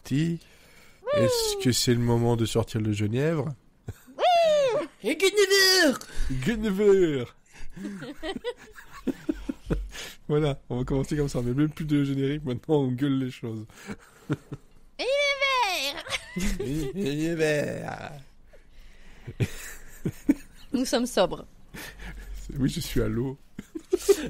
petits. Est-ce que c'est le moment de sortir le genièvre? Et Guinevere. Guinevere. Voilà, on va commencer comme ça. Mais même plus de générique, maintenant on gueule les choses. Guinevere. Nous sommes sobres. Oui, je suis à l'eau.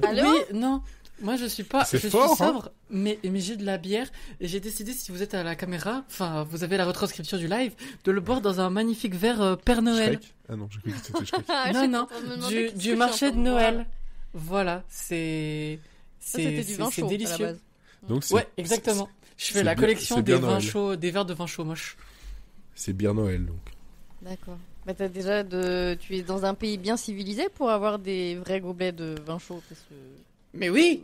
Allô? Oui, non. Moi, je suis pas. C'est je fort, suis sobre, mais j'ai de la bière et j'ai décidé, si vous êtes à la caméra, enfin, vous avez la retranscription du live, de le boire dans un magnifique verre Père Noël. Shrek? Ah non, j'ai cru que c'était Shrek. Ah, Non, j'étais non, en train de me demander qu'est-ce du que marché je de suis en train Noël. boire. Voilà, c'est Ça, c'était du vin c'est chaud, à la délicieux. base. Donc c'est, Ouais, exactement. Je fais c'est la bien- collection c'est des bien vins Noël. chauds, des verres de vin chaud moche. c'est bien Noël, donc. D'accord. Bah, tu es dans un pays bien civilisé pour avoir des vrais gobelets de vin chaud. Parce que... Mais oui.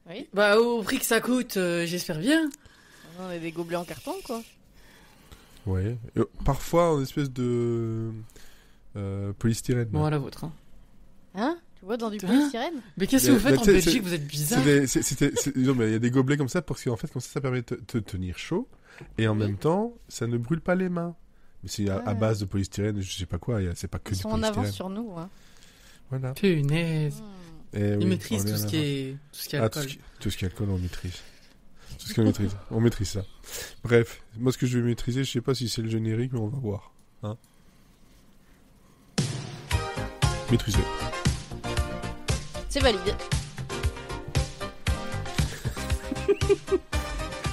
Oui. Bah, au prix que ça coûte, j'espère bien. On a des gobelets en carton, quoi. Ouais. Parfois en espèce de polystyrène. Bon, à la vôtre. Hein. Hein? Tu vois, dans du Hein? polystyrène? Mais qu'est-ce que vous faites en tu sais, Belgique? Vous êtes bizarre. Non, mais il y a des gobelets comme ça parce qu'en fait, comme ça permet de te tenir chaud et en même temps, ça ne brûle pas les mains. Mais c'est à base de polystyrène, je sais pas quoi. C'est pas que Ils du sont en polystyrène. avance sur nous, hein. Voilà. Punaise. Et Ils maîtrisent on est tout en ce qui avance. est Ah, alcool. tout ce qui est alcool, on maîtrise. Tout ce qu'on maîtrise. On maîtrise ça. Bref, moi, ce que je vais maîtriser, je sais pas si c'est le générique, mais on va voir. Hein. Maîtriser. C'est valide.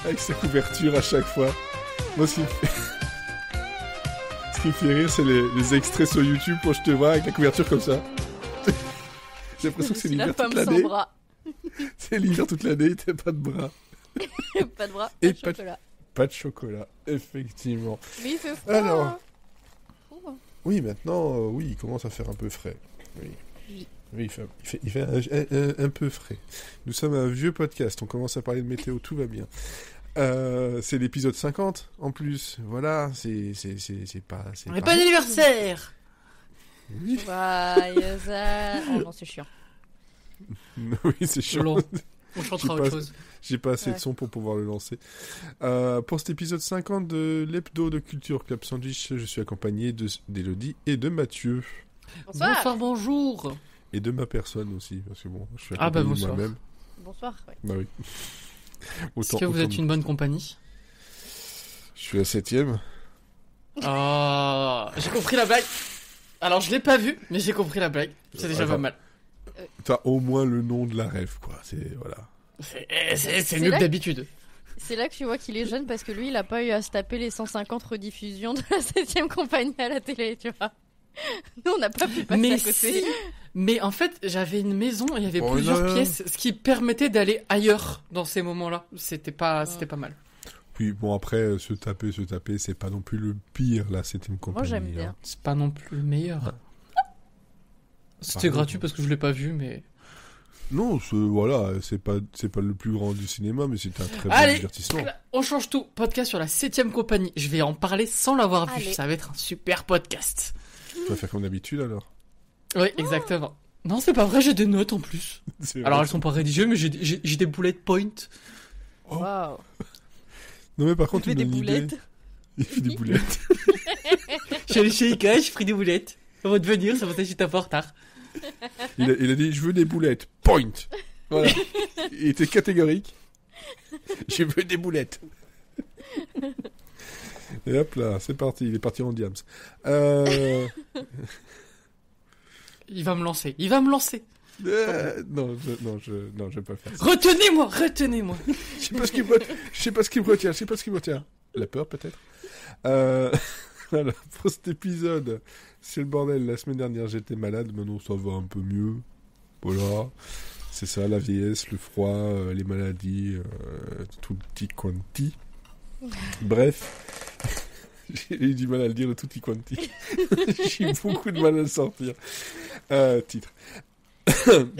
Avec sa couverture à chaque fois. Moi, ce qui me fait rire, c'est les extraits sur YouTube quand je te vois avec la couverture comme ça. J'ai l'impression que c'est la l'hiver femme toute sans l'année. bras. C'est l'hiver toute l'année, et t'as pas de bras. Pas de bras, Et pas de pas de- chocolat. Pas de chocolat, effectivement. Mais il fait froid. Alors. hein. Froid. Oui, maintenant, oui, il commence à faire un peu frais. Oui. Oui. Oui, il fait un peu frais. Nous sommes un vieux podcast, on commence à parler de météo, tout va bien. C'est l'épisode 50, en plus. Voilà, c'est pas... On n'est pas d'anniversaire. Oui, Oh non, c'est chiant. oui c'est chiant. Long. On chantera J'ai autre pas- chose. J'ai pas assez de Ouais. son pour pouvoir le lancer. Pour cet épisode 50 de l'hebdo de Culture Club Sandwich, je suis accompagné d'Élodie et de Mathieu. Bonsoir. Bonsoir, bonjour. Et de ma personne aussi, parce que bon, je suis Ah bah, accompagné de bonsoir. moi-même. Bonsoir. Ouais. Bah oui. Est-ce que vous êtes une bonne compagnie? Je suis la 7ème. Ah, j'ai compris la blague. Alors, je l'ai pas vu, mais j'ai compris la blague. C'est déjà Attends. pas mal. T'as au moins le nom de la rêve, quoi. C'est... Voilà. C'est mieux là que que- d'habitude. C'est là que tu vois qu'il est jeune parce que lui, il a pas eu à se taper les 150 rediffusions de la 7ème compagnie à la télé, tu vois. Nous, on n'a pas pu passer Mais à côté. si. Mais en fait, j'avais une maison et il y avait Oh plusieurs non. pièces, ce qui permettait d'aller ailleurs dans ces moments-là. C'était pas mal. Puis bon, après, se taper, c'est pas non plus le pire, la 7ème compagnie. j'aime hein. bien. C'est pas non plus le meilleur. C'était Pardon. gratuit parce que je l'ai pas vu, mais. Non, voilà, c'est pas le plus grand du cinéma, mais c'était un très bon Allez, divertissement. on change tout. Podcast sur la 7ème compagnie. Je vais en parler sans l'avoir vu. Allez. Ça va être un super podcast. Tu vas faire comme d'habitude, alors. Oui, exactement. Non, c'est pas vrai, j'ai des notes en plus. C'est Alors, vrai. elles sont pas rédigées, mais j'ai des bullet points. Oh. Waouh. Non, mais par Il contre, fait une des bonne idée. boulettes. Il fait des boulettes. Je suis allé chez Ikea, j'ai pris des boulettes. On va devenir, c'est pour ça que j'étais un peu en retard. Il a dit, je veux des boulettes. Point. Voilà. Il était catégorique. Je veux des boulettes. Et hop là, c'est parti. Il est parti en diams. Il va me lancer. Non, je vais pas faire ça. Retenez-moi. Je sais pas ce qui me retient. La peur, peut-être. Voilà, pour cet épisode, c'est le bordel. La semaine dernière, j'étais malade. Maintenant, ça va un peu mieux. Voilà. C'est ça, la vieillesse, le froid, les maladies, tout petit quanti. Bref. J'ai eu du mal à le dire, le tutti quanti. J'ai eu beaucoup de mal à le sortir. Titre.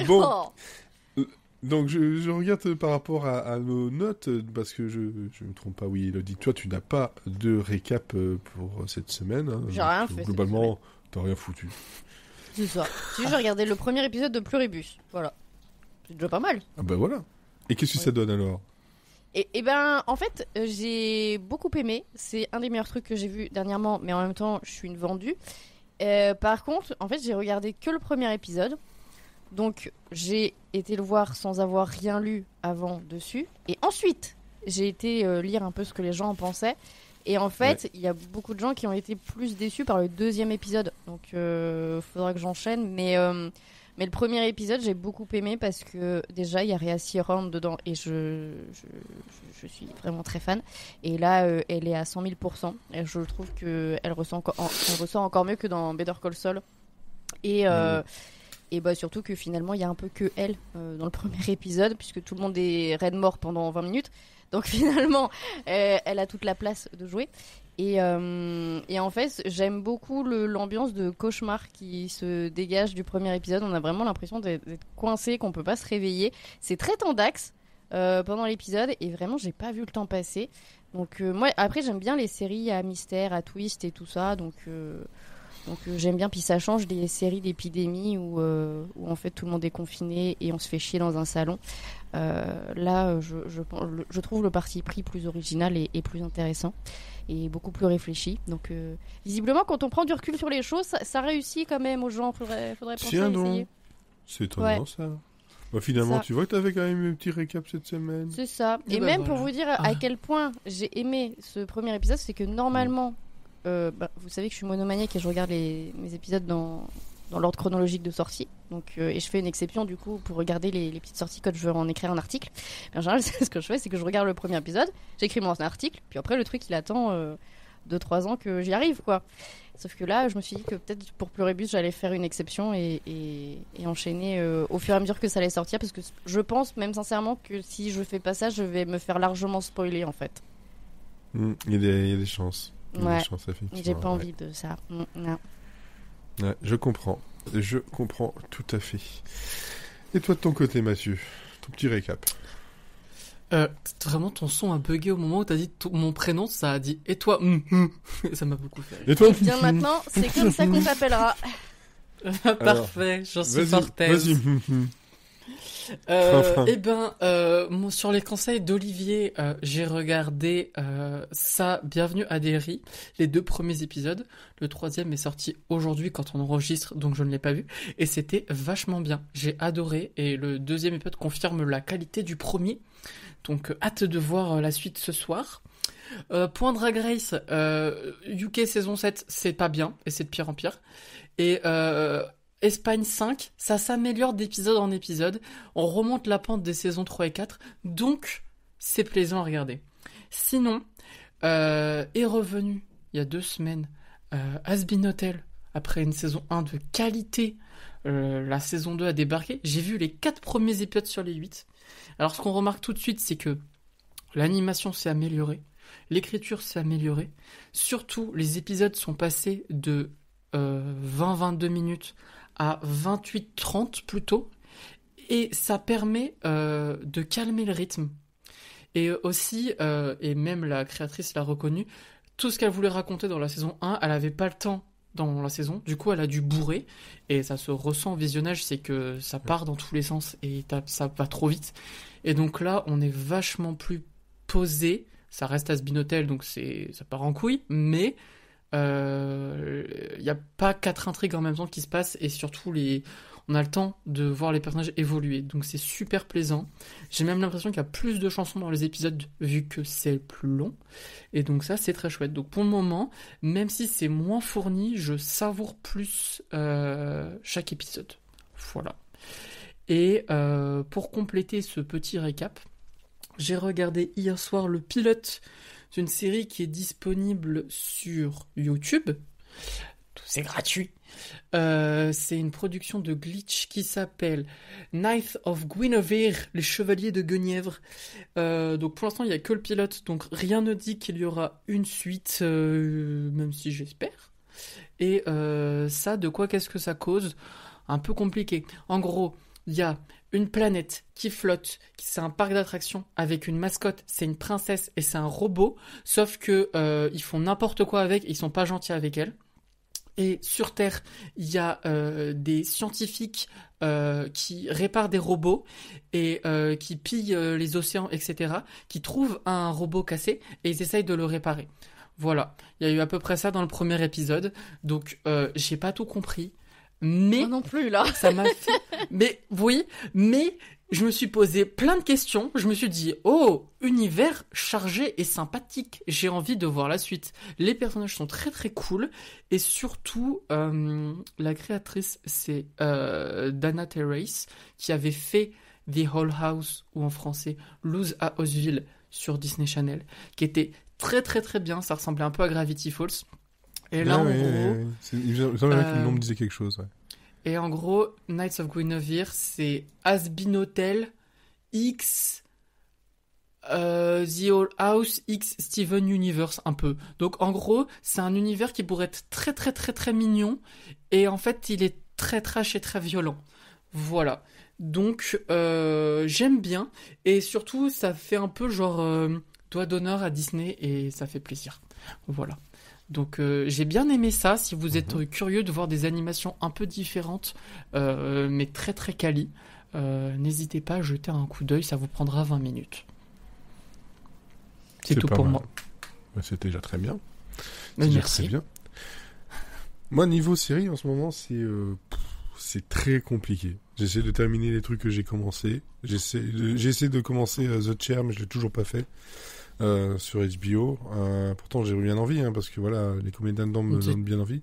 Bon. Oh. Donc je regarde par rapport à nos notes, parce que je me trompe pas, oui, Elodie, toi tu n'as pas de récap pour cette semaine. Hein, J'ai rien donc, fait globalement, t'as rien foutu. C'est ça. Si j'ai regardé le premier épisode de Pluribus. Voilà. C'est déjà pas mal. Ah bah voilà. Et qu'est-ce que Ouais. ça donne alors? Et ben, en fait, j'ai beaucoup aimé. C'est un des meilleurs trucs que j'ai vu dernièrement, mais en même temps, je suis une vendue. Par contre, en fait, j'ai regardé que le premier épisode. Donc, j'ai été le voir sans avoir rien lu avant dessus. Et ensuite, j'ai été lire un peu ce que les gens en pensaient. Et en fait, il y a beaucoup de gens qui ont été plus déçus par le deuxième épisode. Donc, faudra que j'enchaîne. Mais le premier épisode, j'ai beaucoup aimé parce que déjà, il y a Rhea Seehorn dedans. Et je suis vraiment très fan. Et là, elle est à 100 000%. Et je trouve qu'elle ressent encore mieux que dans Better Call Saul. Et bah surtout que finalement, il y a un peu que elle dans le premier épisode, puisque tout le monde est raide mort pendant 20 minutes. Donc finalement, elle a toute la place de jouer. Et en fait, j'aime beaucoup l'ambiance de cauchemar qui se dégage du premier épisode. On a vraiment l'impression d'être coincé, qu'on peut pas se réveiller. C'est très tendax pendant l'épisode, et vraiment, j'ai pas vu le temps passer. Donc moi, après, j'aime bien les séries à mystère, à twist et tout ça. Donc j'aime bien, puis ça change des séries d'épidémie où en fait tout le monde est confiné et on se fait chier dans un salon. Là, je trouve le parti pris plus original et plus intéressant et beaucoup plus réfléchi. Donc visiblement, quand on prend du recul sur les choses, ça réussit quand même aux gens. Faudrait penser à essayer. C'est étonnant ça. Bah, finalement, tu vois que t'avais quand même un petit récap cette semaine. C'est ça. Et même voilà. Pour vous dire à quel point j'ai aimé ce premier épisode, c'est que normalement... vous savez que je suis monomaniaque et je regarde mes épisodes dans l'ordre chronologique de sortie. Donc, et je fais une exception du coup pour regarder les petites sorties quand je veux en écrire un article. En général, ce que je fais, c'est que je regarde le premier épisode, j'écris mon article, puis après le truc il attend 2-3 ans que j'y arrive quoi. Sauf que là, je me suis dit que peut-être pour Pluribus, j'allais faire une exception et enchaîner au fur et à mesure que ça allait sortir, parce que je pense même sincèrement que si je fais pas ça, je vais me faire largement spoiler en fait. Il y a des chances. Ouais, j'ai pas envie de ça. Non. Ouais, je comprends tout à fait. Et toi de ton côté, Mathieu, ton petit récap. Vraiment, ton son a bugué au moment où t'as dit mon prénom, ça a dit et toi. Ça m'a beaucoup fait rire. Et toi bien maintenant, c'est comme ça qu'on t'appellera. Parfait, j'en suis fortaise. Vas-y. Sur les conseils d'Olivier, j'ai regardé ça, Bienvenue à Derry, les 2 premiers épisodes. Le 3e est sorti aujourd'hui quand on enregistre, donc je ne l'ai pas vu. Et c'était vachement bien. J'ai adoré. Et le 2e épisode confirme la qualité du premier. Donc hâte de voir la suite ce soir. Point Drag Race, UK saison 7, c'est pas bien. Et c'est de pire en pire. Et... Espagne 5, ça s'améliore d'épisode en épisode. On remonte la pente des saisons 3 et 4. Donc, c'est plaisant à regarder. Sinon, est revenu, il y a 2 semaines, Has Been Hotel, après une saison 1 de qualité. La saison 2 a débarqué. J'ai vu les 4 premiers épisodes sur les 8. Alors, ce qu'on remarque tout de suite, c'est que l'animation s'est améliorée. L'écriture s'est améliorée. Surtout, les épisodes sont passés de 20-22 minutes à 28-30 plutôt, et ça permet de calmer le rythme. Et aussi, et même la créatrice l'a reconnu, tout ce qu'elle voulait raconter dans la saison 1, elle avait pas le temps dans la saison, du coup elle a dû bourrer, et ça se ressent au visionnage, c'est que ça part dans tous les sens, et ça va trop vite. Et donc là, on est vachement plus posé, ça reste Has Been Hotel, donc ça part en couille, mais... y a pas 4 intrigues en même temps qui se passent, et surtout on a le temps de voir les personnages évoluer, donc c'est super plaisant. J'ai même l'impression qu'il y a plus de chansons dans les épisodes vu que c'est plus long, et donc ça c'est très chouette. Donc pour le moment, même si c'est moins fourni, je savoure plus chaque épisode. Voilà. Et pour compléter ce petit récap, j'ai regardé hier soir le pilote d'une série qui est disponible sur YouTube. C'est gratuit. C'est une production de Glitch qui s'appelle Knights of Guinevere, les Chevaliers de Guenièvre. Donc pour l'instant, il n'y a que le pilote, donc rien ne dit qu'il y aura une suite, même si j'espère. Et ça, de quoi qu'est-ce que ça cause ? Un peu compliqué. En gros, il y a une planète qui flotte, c'est un parc d'attractions avec une mascotte, c'est une princesse et c'est un robot, sauf que ils font n'importe quoi avec, ils sont pas gentils avec elle. Et sur Terre, il y a des scientifiques qui réparent des robots et qui pillent les océans, etc., qui trouvent un robot cassé et ils essayent de le réparer. Voilà, il y a eu à peu près ça dans le premier épisode, donc j'ai pas tout compris, mais Moi non plus, là. ça m'a fait... Mais oui, mais je me suis posé plein de questions. Je me suis dit, oh, univers chargé et sympathique. J'ai envie de voir la suite. Les personnages sont très très cool. Et surtout, la créatrice, c'est Dana Terrace, qui avait fait The Whole House, ou en français, Lose à Osville, sur Disney Channel, qui était très très très bien. Ça ressemblait un peu à Gravity Falls. Et là, en gros... Il me semble que le nom me disait quelque chose, ouais. Et en gros, Knights of Guinevere, c'est Has-Been Hotel X The Old House X Steven Universe un peu. Donc en gros, c'est un univers qui pourrait être très très très très mignon et en fait, il est très trash et très violent. Voilà. Donc j'aime bien et surtout ça fait un peu genre doigt d'honneur à Disney et ça fait plaisir. Voilà. Donc j'ai bien aimé ça. Si vous êtes curieux de voir des animations un peu différentes, mais très très quali, n'hésitez pas à jeter un coup d'œil, ça vous prendra 20 minutes. C'est tout pour moi. C'était déjà très bien. Merci. Très bien. Moi, niveau série, en ce moment, c'est très compliqué. J'essaie de terminer les trucs que j'ai commencé. J'essaie de commencer The Chair, mais je l'ai toujours pas fait. Sur HBO. Pourtant, j'ai bien envie, parce que voilà, les comédiens dedans me donnent bien envie.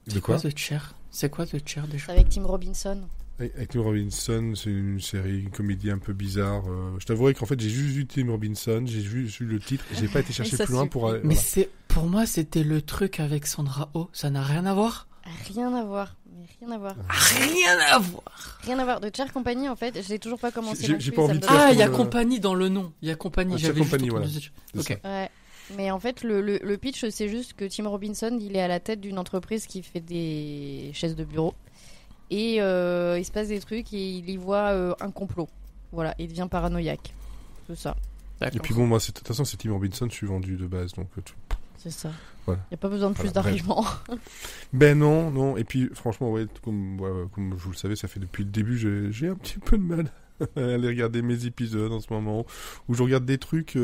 C'est quoi The Chair ? C'est quoi The Chair déjà ? C'est avec Tim Robinson. Avec Tim Robinson, c'est une série, une comédie un peu bizarre. Je t'avouerai qu'en fait, j'ai juste vu Tim Robinson, j'ai vu le titre, et j'ai pas été chercher plus loin pour... Mais pour moi, c'était le truc avec Sandra Oh, ça n'a rien à voir ? Rien à voir. Mais rien à voir. Rien à voir. Rien à voir. De Chair Company, en fait, j'ai toujours pas commencé. J'ai pas envie de Ah, il y a compagnie dans le nom. Il y a compagnie. J'avais compagnie, juste voilà. Ok. Ouais. Mais en fait, le pitch, c'est juste que Tim Robinson, il est à la tête d'une entreprise qui fait des chaises de bureau. Et il se passe des trucs et il y voit un complot. Voilà, il devient paranoïaque. C'est ça. Et puis bon, moi, de toute façon, c'est Tim Robinson, je suis vendu de base, donc... C'est ça. Voilà. Il n'y a pas besoin de plus d'arguments. Ben non. Et puis, franchement, comme je vous le savez, ça fait depuis le début, j'ai un petit peu de mal à aller regarder mes épisodes en ce moment, où je regarde des trucs...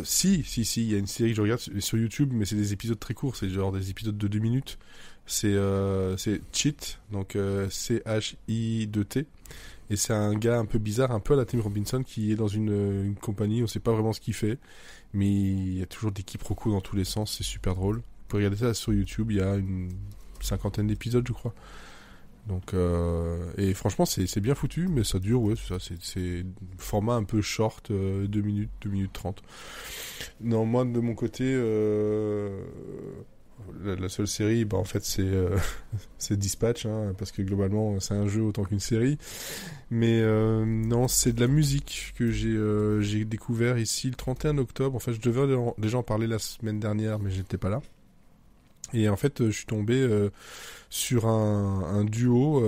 Si, il y a une série que je regarde sur YouTube, mais c'est des épisodes très courts, c'est genre des épisodes de 2 minutes. C'est Cheat, donc C-H-I-2-T. Et c'est un gars un peu bizarre, un peu à la Tim Robinson, qui est dans une compagnie, on sait pas vraiment ce qu'il fait, mais il y a toujours des quiproquos dans tous les sens, c'est super drôle. Vous pouvez regarder ça sur YouTube, il y a une 50aine d'épisodes, je crois. Donc, et franchement, c'est bien foutu, mais ça dure, ouais, c'est format un peu short, 2 minutes 30. Non, moi, de mon côté, la seule série, en fait, c'est Dispatch, parce que globalement, c'est un jeu autant qu'une série. Mais non, c'est de la musique que j'ai découvert ici le 31 octobre. En fait, je devais déjà en parler la semaine dernière, mais j'étais pas là. Et en fait, je suis tombé sur un duo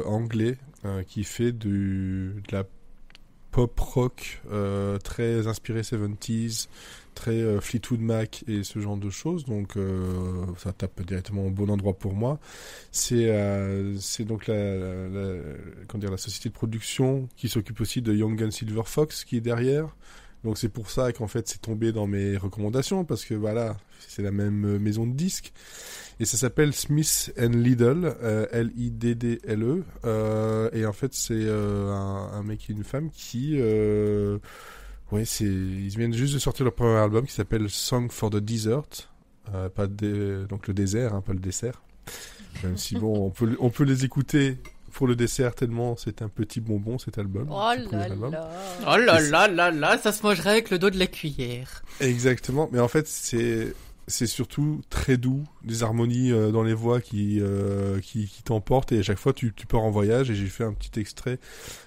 anglais qui fait de la pop rock très inspiré 70s, très Fleetwood Mac et ce genre de choses. Donc ça tape directement au bon endroit pour moi. C'est donc la société de production qui s'occupe aussi de Young Gun Silver Fox qui est derrière. Donc c'est pour ça qu'en fait c'est tombé dans mes recommandations, parce que voilà, c'est la même maison de disques. Et ça s'appelle Smith & Liddle, L-I-D-D-L-E. Et en fait c'est un mec et une femme qui... ils viennent juste de sortir leur premier album qui s'appelle Song for the Desert. Donc le désert, pas le dessert. Même si bon, on peut les écouter... pour le dessert, tellement c'est un petit bonbon cet album. Oh là là, ça se mangerait avec le dos de la cuillère. Exactement, mais en fait c'est surtout très doux, des harmonies dans les voix qui t'emportent, et à chaque fois tu pars en voyage. Et j'ai fait un petit extrait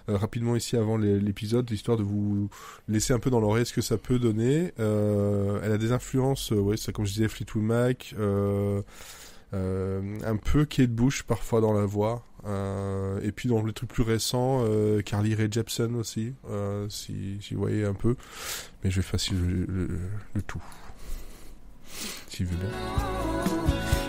rapidement ici avant l'épisode, histoire de vous laisser un peu dans l'oreille ce que ça peut donner. Elle a des influences, ça, comme je disais, Fleetwood Mac, un peu Kate Bush parfois dans la voix. Et puis dans les trucs plus récents, Carly Rae Jepsen aussi, si vous voyez un peu. Mais je vais faire le tout, si vous voulez bien.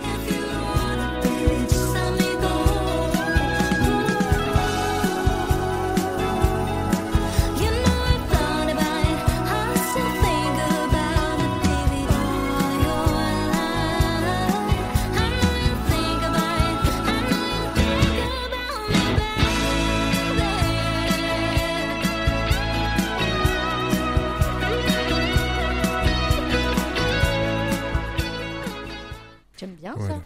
Voilà.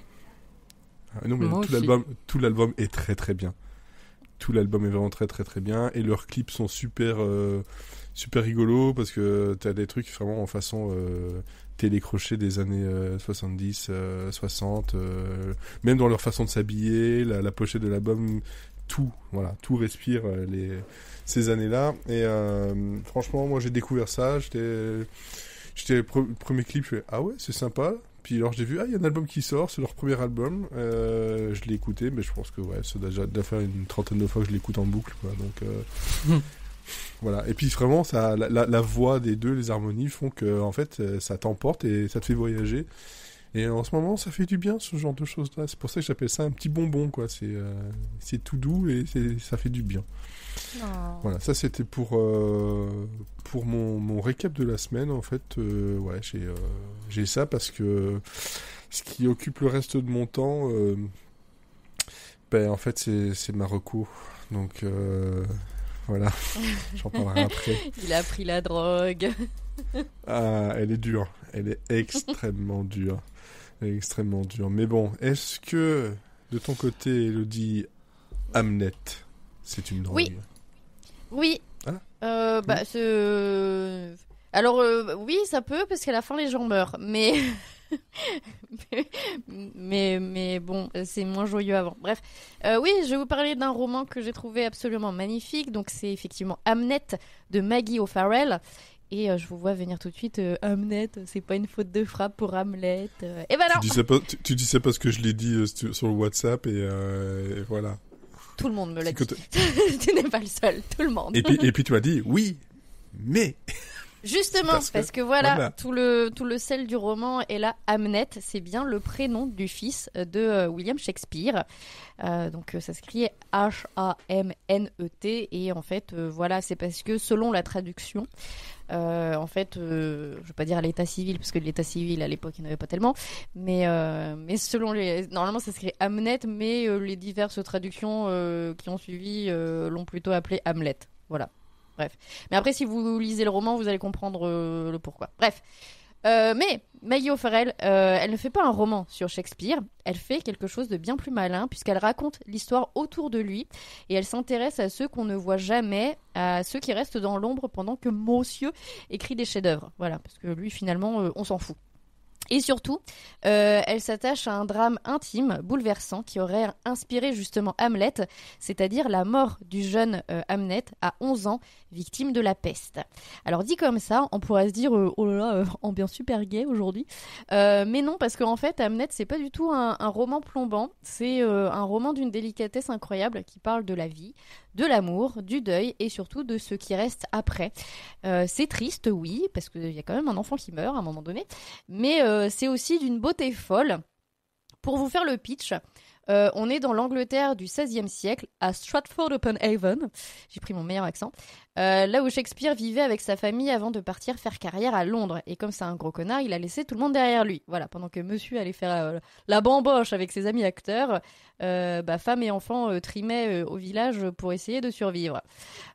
Non, mais Moi aussi. tout l'album est très très bien. Tout l'album est vraiment très très très bien. Et leurs clips sont super rigolos parce que t'as des trucs vraiment en façon télécrochet des années 70, 60. Même dans leur façon de s'habiller, la pochette de l'album, tout respire ces années-là. Et franchement, moi j'ai découvert ça. J'étais le premier clip, je fais ah ouais, c'est sympa. Puis alors j'ai vu, il y a un album qui sort, c'est leur premier album. Je l'ai écouté, mais je pense que ouais, ça doit faire une trentaine de fois que je l'écoute en boucle, quoi. Donc voilà. Et puis vraiment, ça, la voix des deux, les harmonies font que en fait, ça t'emporte et ça te fait voyager. Et en ce moment, ça fait du bien ce genre de choses-là. C'est pour ça que j'appelle ça un petit bonbon, quoi. C'est tout doux et ça fait du bien. Oh. Voilà, ça c'était pour mon récap de la semaine. En fait, ouais, j'ai ça parce que ce qui occupe le reste de mon temps, en fait, c'est ma reco. Donc voilà, j'en parlerai après. Il a pris la drogue. Ah, elle est dure, elle est extrêmement dure, elle est extrêmement dure. Mais bon, est-ce que de ton côté, Elodie, Hamnet, c'est une drogue? Oui. Ah. Alors, oui, ça peut, parce qu'à la fin, les gens meurent. Mais... mais bon, c'est moins joyeux avant. Bref. Oui, je vais vous parler d'un roman que j'ai trouvé absolument magnifique. Donc, c'est effectivement Hamnet de Maggie O'Farrell. Et je vous vois venir tout de suite, Hamnet, c'est pas une faute de frappe pour Hamlet. Et ben non. Tu dis ça parce que je l'ai dit sur le WhatsApp et voilà. Tout le monde me l'a dit. Tu n'es pas le seul, tout le monde. Et puis tu m'as dit oui, mais justement, parce que voilà, tout le sel du roman est là. Hamnet, c'est bien le prénom du fils de William Shakespeare. Donc ça s'écrit Hamnet. Et en fait, voilà, c'est parce que selon la traduction, en fait, je vais pas dire l'état civil, parce que l'état civil à l'époque il n'y en avait pas tellement, mais selon normalement ça s'écrit Hamnet, mais les diverses traductions qui ont suivi l'ont plutôt appelé Hamlet. Voilà. Bref. Mais après, si vous lisez le roman, vous allez comprendre le pourquoi. Bref. Mais Maggie O'Farrell, elle ne fait pas un roman sur Shakespeare, elle fait quelque chose de bien plus malin, puisqu'elle raconte l'histoire autour de lui, et elle s'intéresse à ceux qu'on ne voit jamais, à ceux qui restent dans l'ombre pendant que Monsieur écrit des chefs-d'œuvre. Voilà, parce que lui, finalement, on s'en fout. Et surtout, elle s'attache à un drame intime, bouleversant, qui aurait inspiré justement Hamlet, c'est-à-dire la mort du jeune Hamnet à 11 ans, victime de la peste. Alors dit comme ça, on pourrait se dire oh là là, ambiance super gay aujourd'hui. Mais non, parce qu'en fait, Hamnet, c'est pas du tout un roman plombant, c'est un roman d'une délicatesse incroyable qui parle de la vie, de l'amour, du deuil et surtout de ce qui reste après. C'est triste, oui, parce qu'il y a quand même un enfant qui meurt à un moment donné, mais c'est aussi d'une beauté folle. Pour vous faire le pitch, on est dans l'Angleterre du XVIe siècle, à Stratford-upon-Avon, j'ai pris mon meilleur accent, là où Shakespeare vivait avec sa famille avant de partir faire carrière à Londres. Et comme c'est un gros connard, il a laissé tout le monde derrière lui. Voilà, pendant que monsieur allait faire la bamboche avec ses amis acteurs, femme et enfants trimaient au village pour essayer de survivre.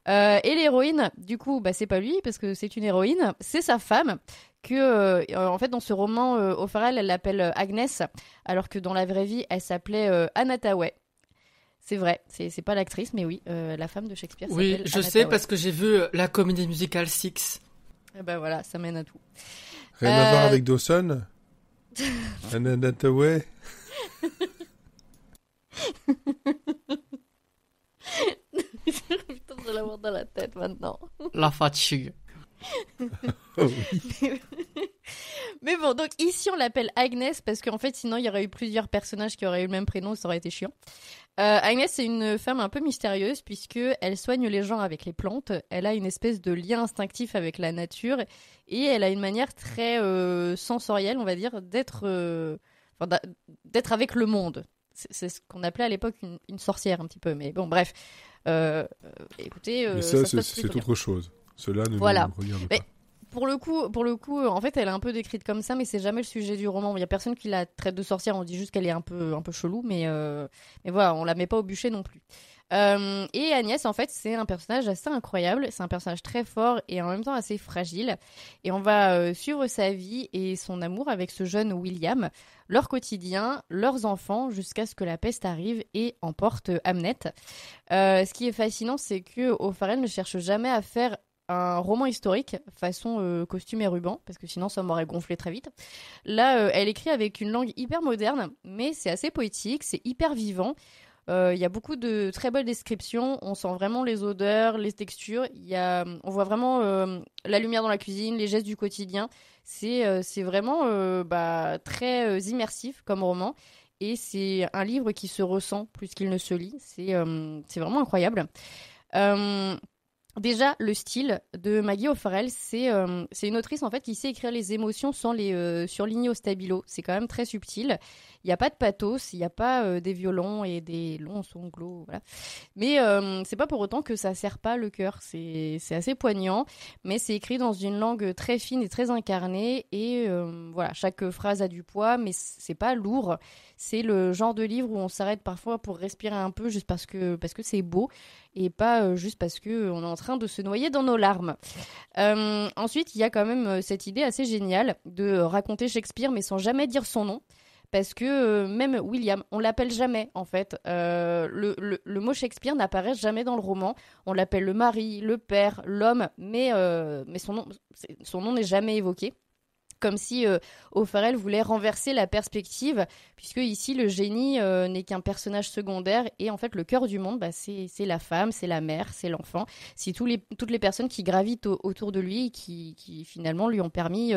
Et l'héroïne, du coup, c'est pas lui, parce que c'est une héroïne, c'est sa femme, que, en fait, dans ce roman, O'Farrell, elle l'appelle Agnès, alors que dans la vraie vie, elle s'appelait Anna Tawai. C'est vrai, c'est pas l'actrice, mais oui, la femme de Shakespeare s'appelle Oui, Anna je sais, Tawai. parce que j'ai vu la comédie musicale Six. Et ben voilà, ça mène à tout. Rien à voir avec Dawson. Anna Tawai. Putain, je vais l'avoir dans la tête maintenant. La fatigue. Oh, oui. Mais bon, donc ici on l'appelle Agnès parce qu'en fait sinon il y aurait eu plusieurs personnages qui auraient eu le même prénom, ça aurait été chiant. Agnès, c'est une femme un peu mystérieuse puisque elle soigne les gens avec les plantes, elle a une espèce de lien instinctif avec la nature et elle a une manière très sensorielle, on va dire, d'être avec le monde. C'est ce qu'on appelait à l'époque une sorcière un petit peu, mais bon bref. Écoutez, mais ça se passe c'est plutôt bien. autre chose. Cela ne Voilà. nous regarde Mais pas. pour le coup, en fait, elle est un peu décrite comme ça, mais c'est jamais le sujet du roman. Il y a personne qui la traite de sorcière. On dit juste qu'elle est un peu chelou, mais voilà, on la met pas au bûcher non plus. Et Agnès, en fait, c'est un personnage assez incroyable. C'est un personnage très fort et en même temps assez fragile. Et on va suivre sa vie et son amour avec ce jeune William, leur quotidien, leurs enfants, jusqu'à ce que la peste arrive et emporte Hamnet. Ce qui est fascinant, c'est que O'Farrell ne cherche jamais à faire un roman historique façon costume et ruban, parce que sinon ça m'aurait gonflé très vite. Là, elle écrit avec une langue hyper moderne, mais c'est assez poétique, c'est hyper vivant. Il y a beaucoup de très belles descriptions, on sent vraiment les odeurs, les textures, on voit vraiment la lumière dans la cuisine, les gestes du quotidien. C'est vraiment très immersif comme roman, et c'est un livre qui se ressent plus qu'il ne se lit. C'est vraiment incroyable. Déjà, le style de Maggie O'Farrell, c'est une autrice en fait qui sait écrire les émotions sans les surligner au stabilo. C'est quand même très subtil. Il n'y a pas de pathos, il n'y a pas des violons et des longs sanglots, voilà. Mais c'est pas pour autant que ça serre pas le cœur. C'est assez poignant, mais c'est écrit dans une langue très fine et très incarnée. Et voilà, chaque phrase a du poids, mais c'est pas lourd. C'est le genre de livre où on s'arrête parfois pour respirer un peu juste parce que c'est beau et pas juste parce que on est en train de se noyer dans nos larmes. Ensuite, il y a quand même cette idée assez géniale de raconter Shakespeare mais sans jamais dire son nom. Parce que même William, on l'appelle jamais en fait. Le mot Shakespeare n'apparaît jamais dans le roman. On l'appelle le mari, le père, l'homme, mais son nom n'est jamais évoqué. Comme si O'Farrell voulait renverser la perspective, puisque ici le génie n'est qu'un personnage secondaire et en fait le cœur du monde, c'est la femme, c'est la mère, c'est l'enfant, c'est toutes les personnes qui gravitent autour de lui, qui finalement lui ont permis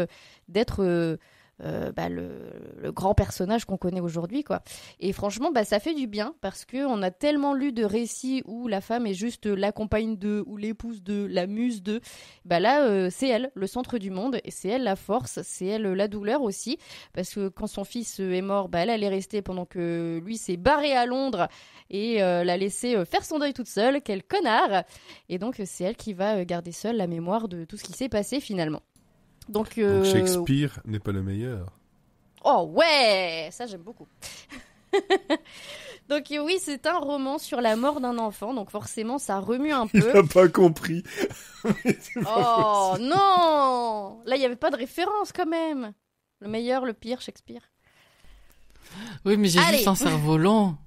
d'être le grand personnage qu'on connaît aujourd'hui, quoi. Et franchement, ça fait du bien parce que on a tellement lu de récits où la femme est juste la compagne de, ou l'épouse de, la muse de. Là, c'est elle, le centre du monde, et c'est elle la force, c'est elle la douleur aussi, parce que quand son fils est mort, elle est restée pendant que lui s'est barré à Londres et l'a laissé faire son deuil toute seule. Quel connard! Et donc c'est elle qui va garder seule la mémoire de tout ce qui s'est passé finalement. Donc Shakespeare n'est pas le meilleur. Oh ouais, ça j'aime beaucoup. Donc oui, c'est un roman sur la mort d'un enfant, donc forcément ça remue un peu. Il n'a pas compris. Oh non, là il n'y avait pas de référence quand même. Le meilleur, le pire, Shakespeare. Oui, mais j'ai juste un cerf-volant.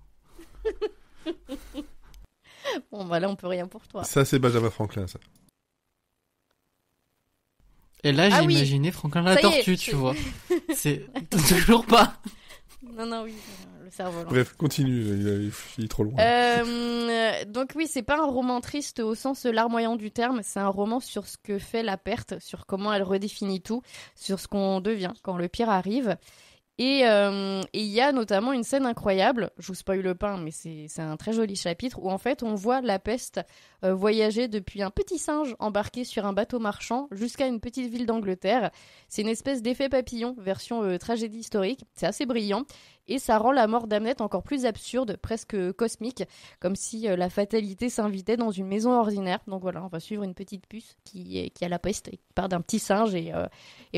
Bon, là on peut rien pour toi. Ça c'est Benjamin Franklin, ça. Et là, j'ai imaginé Franklin la tortue, tu vois. C'est toujours pas. Non, oui, le cerf-volant. Bref, continue, il est trop loin. Donc oui, c'est pas un roman triste au sens larmoyant du terme, c'est un roman sur ce que fait la perte, sur comment elle redéfinit tout, sur ce qu'on devient quand le pire arrive. Et il y a notamment une scène incroyable, je vous spoile pas, mais c'est un très joli chapitre, où en fait on voit la peste voyager depuis un petit singe embarqué sur un bateau marchand jusqu'à une petite ville d'Angleterre. C'est une espèce d'effet papillon, version tragédie historique, c'est assez brillant, et ça rend la mort d'Hamnet encore plus absurde, presque cosmique, comme si la fatalité s'invitait dans une maison ordinaire. Donc voilà, on va suivre une petite puce qui a la peste, et qui part d'un petit singe, et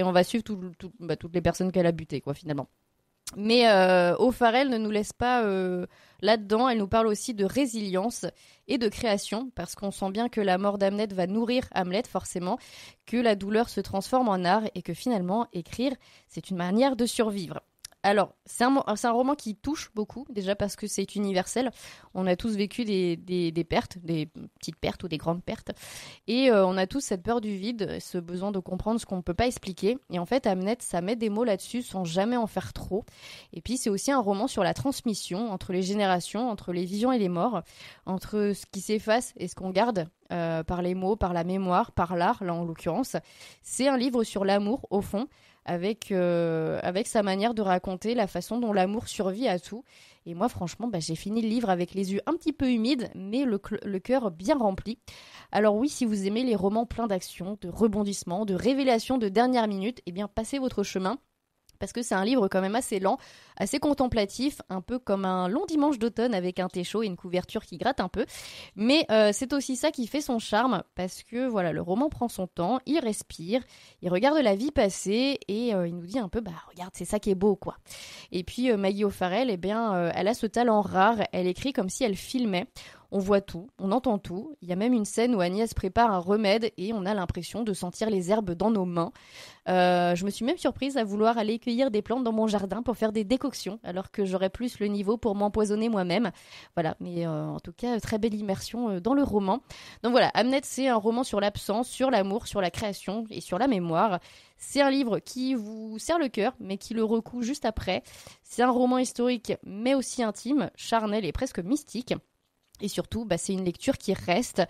on va suivre toutes les personnes qu'elle a butées, quoi, finalement. Mais O'Farrell ne nous laisse pas là-dedans, elle nous parle aussi de résilience et de création, parce qu'on sent bien que la mort d'Hamnet va nourrir Hamlet, forcément, que la douleur se transforme en art, et que finalement, écrire, c'est une manière de survivre. Alors, c'est un roman qui touche beaucoup, déjà parce que c'est universel. On a tous vécu des pertes, des petites pertes ou des grandes pertes. Et on a tous cette peur du vide, ce besoin de comprendre ce qu'on ne peut pas expliquer. Et en fait, Hamnet, ça met des mots là-dessus sans jamais en faire trop. Et puis, c'est aussi un roman sur la transmission entre les générations, entre les vivants et les morts, entre ce qui s'efface et ce qu'on garde. Par les mots, par la mémoire, par l'art, là en l'occurrence. C'est un livre sur l'amour, au fond, avec sa manière de raconter la façon dont l'amour survit à tout. Et moi, franchement, j'ai fini le livre avec les yeux un petit peu humides, mais le cœur bien rempli. Alors oui, si vous aimez les romans pleins d'action, de rebondissements, de révélations de dernière minute, eh bien, passez votre chemin. Parce que c'est un livre quand même assez lent, assez contemplatif, un peu comme un long dimanche d'automne avec un thé chaud et une couverture qui gratte un peu. Mais c'est aussi ça qui fait son charme, parce que voilà, le roman prend son temps, il respire, il regarde la vie passer et il nous dit un peu, regarde, c'est ça qui est beau, quoi. Et puis Maggie O'Farrell, elle a ce talent rare, elle écrit comme si elle filmait. On voit tout, on entend tout. Il y a même une scène où Agnès prépare un remède et on a l'impression de sentir les herbes dans nos mains. Je me suis même surprise à vouloir aller cueillir des plantes dans mon jardin pour faire des décoctions, alors que j'aurais plus le niveau pour m'empoisonner moi-même. Voilà, mais en tout cas, très belle immersion dans le roman. Donc voilà, Hamnet, c'est un roman sur l'absence, sur l'amour, sur la création et sur la mémoire. C'est un livre qui vous serre le cœur, mais qui le recoue juste après. C'est un roman historique, mais aussi intime, charnel et presque mystique. Et surtout, c'est une lecture qui reste.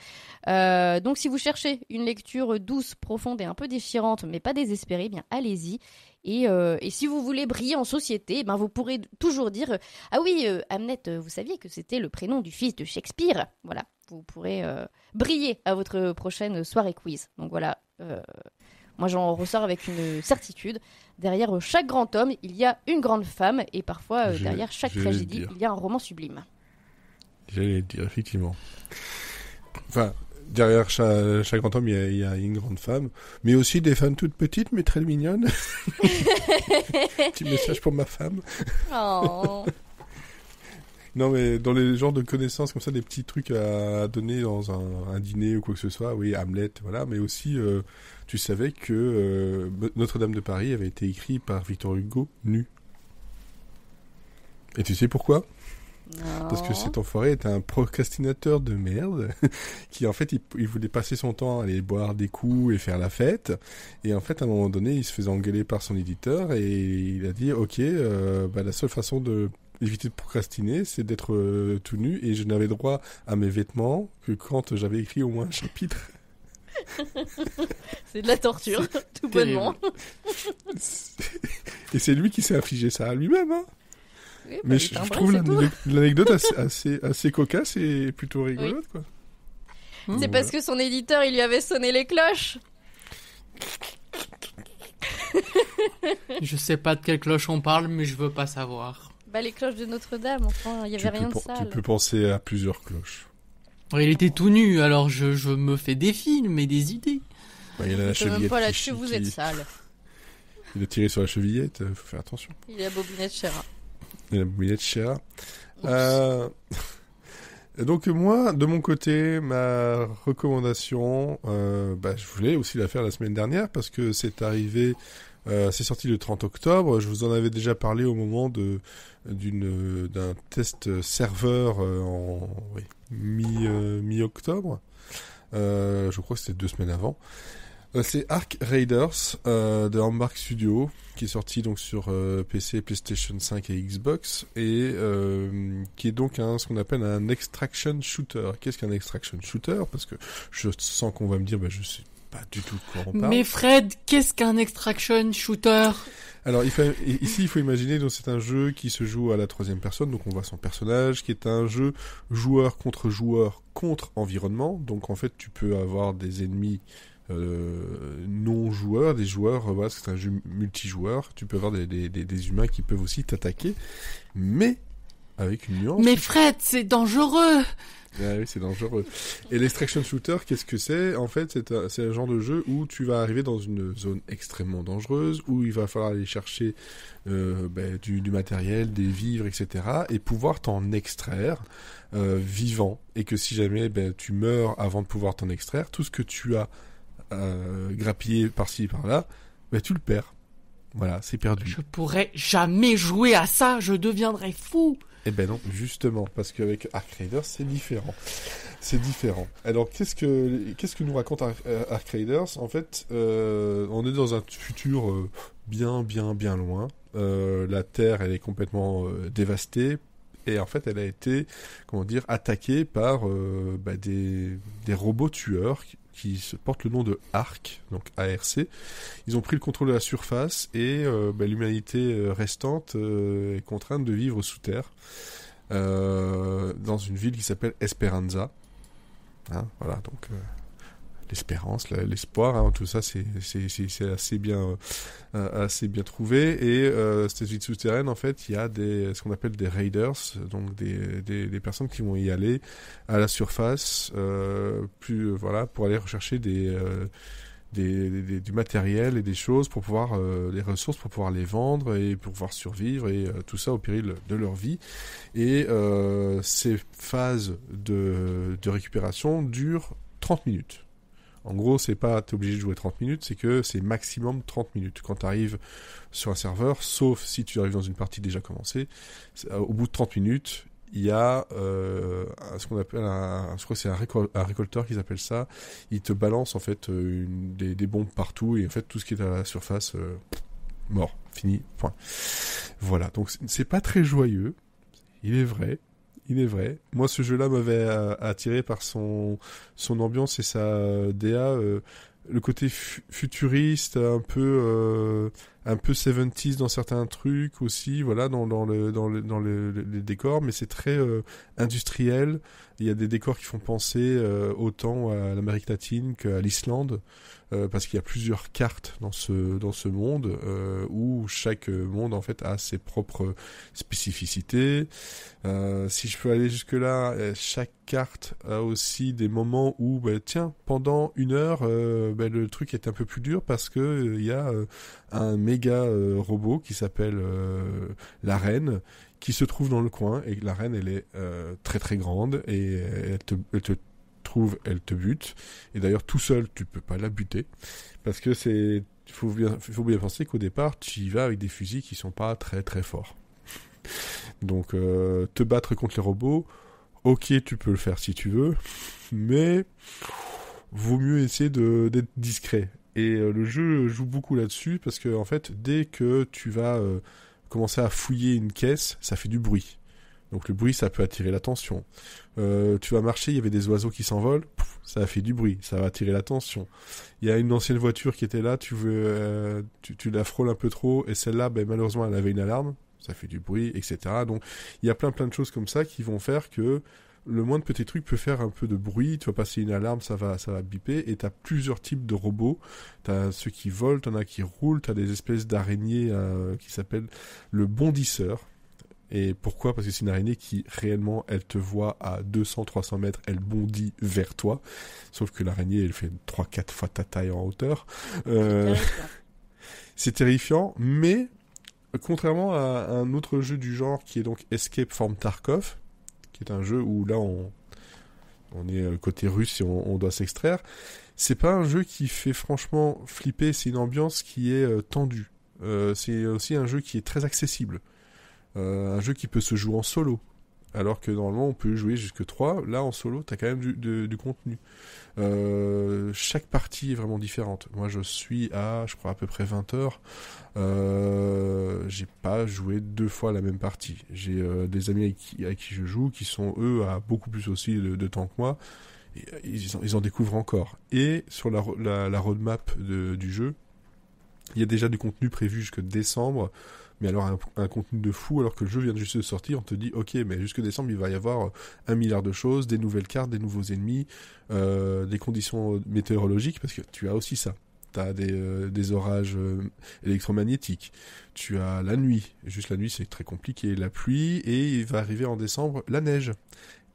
Donc si vous cherchez une lecture douce, profonde et un peu déchirante, mais pas désespérée, bien allez-y. Et si vous voulez briller en société, vous pourrez toujours dire « Ah oui, Hamnet, vous saviez que c'était le prénom du fils de Shakespeare ?» Voilà, vous pourrez briller à votre prochaine soirée quiz. Donc voilà, moi j'en ressors avec une certitude. Derrière chaque grand homme, il y a une grande femme. Et parfois, derrière chaque tragédie, il y a un roman sublime. J'allais le dire, effectivement. Enfin, derrière chaque grand homme, il y a une grande femme, mais aussi des femmes toutes petites, mais très mignonnes. Petit message pour ma femme. Oh. Non, mais dans les genres de connaissances comme ça, des petits trucs à donner dans un dîner ou quoi que ce soit, oui, Hamlet, voilà, mais aussi, tu savais que Notre-Dame de Paris avait été écrit par Victor Hugo nu. Et tu sais pourquoi ? Non. Parce que cet enfoiré était un procrastinateur de merde qui en fait il voulait passer son temps à aller boire des coups et faire la fête, et en fait à un moment donné il se faisait engueuler par son éditeur et il a dit ok, la seule façon de éviter de procrastiner c'est d'être tout nu, et je n'avais droit à mes vêtements que quand j'avais écrit au moins un chapitre. C'est de la torture, tout bonnement. Et c'est lui qui s'est infligé ça à lui-même, hein. Oui, mais je trouve l'anecdote assez cocasse et plutôt rigolote, quoi. C'est parce que son éditeur, il lui avait sonné les cloches. Je sais pas de quelle cloche on parle, mais je veux pas savoir. Les cloches de Notre-Dame, enfin, il y avait rien de sale. Tu peux penser à plusieurs cloches. Il était tout nu, alors je me fais des films et des idées. Il a la chevillette. Même pas là-dessus, vous êtes sale. Il a tiré sur la chevillette, faut faire attention. Il a bobiné de Chéra. Donc moi, de mon côté, ma recommandation, je voulais aussi la faire la semaine dernière parce que c'est arrivé, c'est sorti le 30 octobre. Je vous en avais déjà parlé au moment d'un test serveur mi-octobre. Je crois que c'était 2 semaines avant. C'est Ark Raiders de Embark Studio, qui est sorti donc sur PC, PlayStation 5 et Xbox, et qui est donc ce qu'on appelle un extraction shooter. Qu'est-ce qu'un extraction shooter ? Parce que je sens qu'on va me dire, je sais pas du tout de quoi on parle. Mais Fred, qu'est-ce qu'un extraction shooter ? Alors ici il faut imaginer, donc c'est un jeu qui se joue à la 3e personne, donc on voit son personnage, qui est un jeu joueur contre environnement. Donc en fait tu peux avoir des ennemis non-joueurs, des joueurs, c'est un jeu multijoueur, tu peux avoir des humains qui peuvent aussi t'attaquer, mais avec une nuance. Mais Fred, c'est dangereux. Ah oui, c'est dangereux. Et l'extraction shooter, qu'est-ce que c'est ? En fait, c'est un genre de jeu où tu vas arriver dans une zone extrêmement dangereuse, où il va falloir aller chercher du matériel, des vivres, etc., et pouvoir t'en extraire vivant. Et que si jamais tu meurs avant de pouvoir t'en extraire, tout ce que tu as grappillé par-ci par-là, tu le perds. Voilà, c'est perdu. Je pourrais jamais jouer à ça, je deviendrais fou. Eh ben non, justement, parce qu'avec Ark Raiders, c'est différent. C'est différent. Alors, qu'est-ce que nous raconte Ark Raiders ? En fait, on est dans un futur bien loin. La Terre, elle est complètement dévastée. Et en fait, elle a été, attaquée par des robots tueurs qui se portent le nom de ARC, donc ARC. Ils ont pris le contrôle de la surface et l'humanité restante est contrainte de vivre sous terre dans une ville qui s'appelle Esperanza. Voilà, donc l'espérance, l'espoir, tout ça, c'est assez bien trouvé. Et cette ville souterraine, en fait, il y a ce qu'on appelle des raiders, donc des personnes qui vont y aller à la surface, pour aller rechercher du matériel et des choses pour pouvoir les ressources pour pouvoir les vendre et pour pouvoir survivre et tout ça au péril de leur vie. Et ces phases de récupération durent 30 minutes. En gros, c'est pas t'es obligé de jouer 30 minutes, c'est que c'est maximum 30 minutes. Quand tu arrives sur un serveur, sauf si tu arrives dans une partie déjà commencée, au bout de 30 minutes, il y a ce qu'on appelle je crois que c'est un récolteur qui s'appelle ça. Il te balance en fait des bombes partout et en fait tout ce qui est à la surface, mort, fini, point. Voilà, donc c'est pas très joyeux, il est vrai. Moi, ce jeu-là m'avait attiré par son ambiance et sa DA, le côté futuriste, un peu 70s dans certains trucs aussi, voilà, dans les décors, mais c'est très industriel. Il y a des décors qui font penser autant à l'Amérique latine qu'à l'Islande, parce qu'il y a plusieurs cartes dans ce monde où chaque monde en fait a ses propres spécificités. Si je peux aller jusque là, chaque carte a aussi des moments où tiens, pendant 1 heure le truc est un peu plus dur parce que il y a un méga robot qui s'appelle la reine qui se trouve dans le coin, et la reine elle est très très grande et elle te trouve, elle te bute, et d'ailleurs tout seul tu peux pas la buter parce que il faut bien penser qu'au départ tu y vas avec des fusils qui sont pas très très forts. Donc te battre contre les robots, ok, tu peux le faire si tu veux, mais vaut mieux essayer d'être discret. Et le jeu joue beaucoup là-dessus parce que en fait, dès que tu vas commencer à fouiller une caisse, ça fait du bruit. Donc le bruit, ça peut attirer l'attention. Tu vas marcher, il y avait des oiseaux qui s'envolent, ça a fait du bruit, ça va attirer l'attention. Il y a une ancienne voiture qui était là, tu la frôles un peu trop, et celle-là, malheureusement, elle avait une alarme, ça fait du bruit, etc. Donc il y a plein de choses comme ça qui vont faire que le moindre petit truc peut faire un peu de bruit, tu vas passer une alarme, ça va biper, et t'as plusieurs types de robots. T'as ceux qui volent, t'en as qui roulent, t'as des espèces d'araignées qui s'appellent le bondisseur. Et pourquoi ? Parce que c'est une araignée qui, réellement, elle te voit à 200-300 mètres, elle bondit vers toi. Sauf que l'araignée, elle fait 3-4 fois ta taille en hauteur. C'est terrifiant, mais contrairement à un autre jeu du genre qui est donc Escape from Tarkov, qui est un jeu où là on est côté russe et on doit s'extraire, c'est pas un jeu qui fait franchement flipper, c'est une ambiance qui est tendue. C'est aussi un jeu qui est très accessible. Un jeu qui peut se jouer en solo. Alors que normalement on peut jouer jusque 3, là en solo t'as quand même du contenu. Chaque partie est vraiment différente. Moi je suis je crois à peu près 20 heures. J'ai pas joué 2 fois la même partie. J'ai des amis avec qui je joue qui sont eux à beaucoup plus aussi de temps que moi. Et, ils en découvrent encore. Et sur la roadmap du jeu, il y a déjà du contenu prévu jusque décembre. Mais alors un contenu de fou, alors que le jeu vient juste de sortir, on te dit ok, mais jusque décembre il va y avoir 1 milliard de choses, des nouvelles cartes, des nouveaux ennemis, des conditions météorologiques, parce que tu as aussi ça. Tu as des orages électromagnétiques, tu as la nuit, juste la nuit c'est très compliqué, la pluie, et il va arriver en décembre la neige.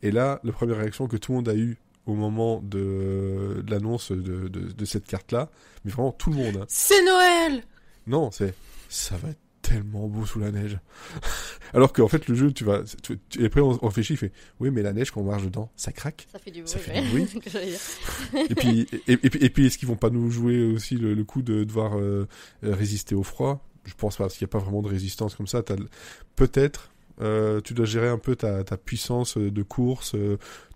Et là, la première réaction que tout le monde a eue au moment de l'annonce de cette carte-là, mais vraiment tout le monde. Hein. C'est Noël! Non, ça va être tellement beau sous la neige. Alors qu'en fait, le jeu, et après on réfléchit, il fait, oui, mais la neige, quand on marche dedans, ça craque. Ça fait du bruit. Ça fait du bruit. et puis, est-ce qu'ils vont pas nous jouer aussi le coup de devoir résister au froid? Je pense pas, parce qu'il n'y a pas vraiment de résistance comme ça. Peut-être, tu dois gérer un peu ta puissance de course,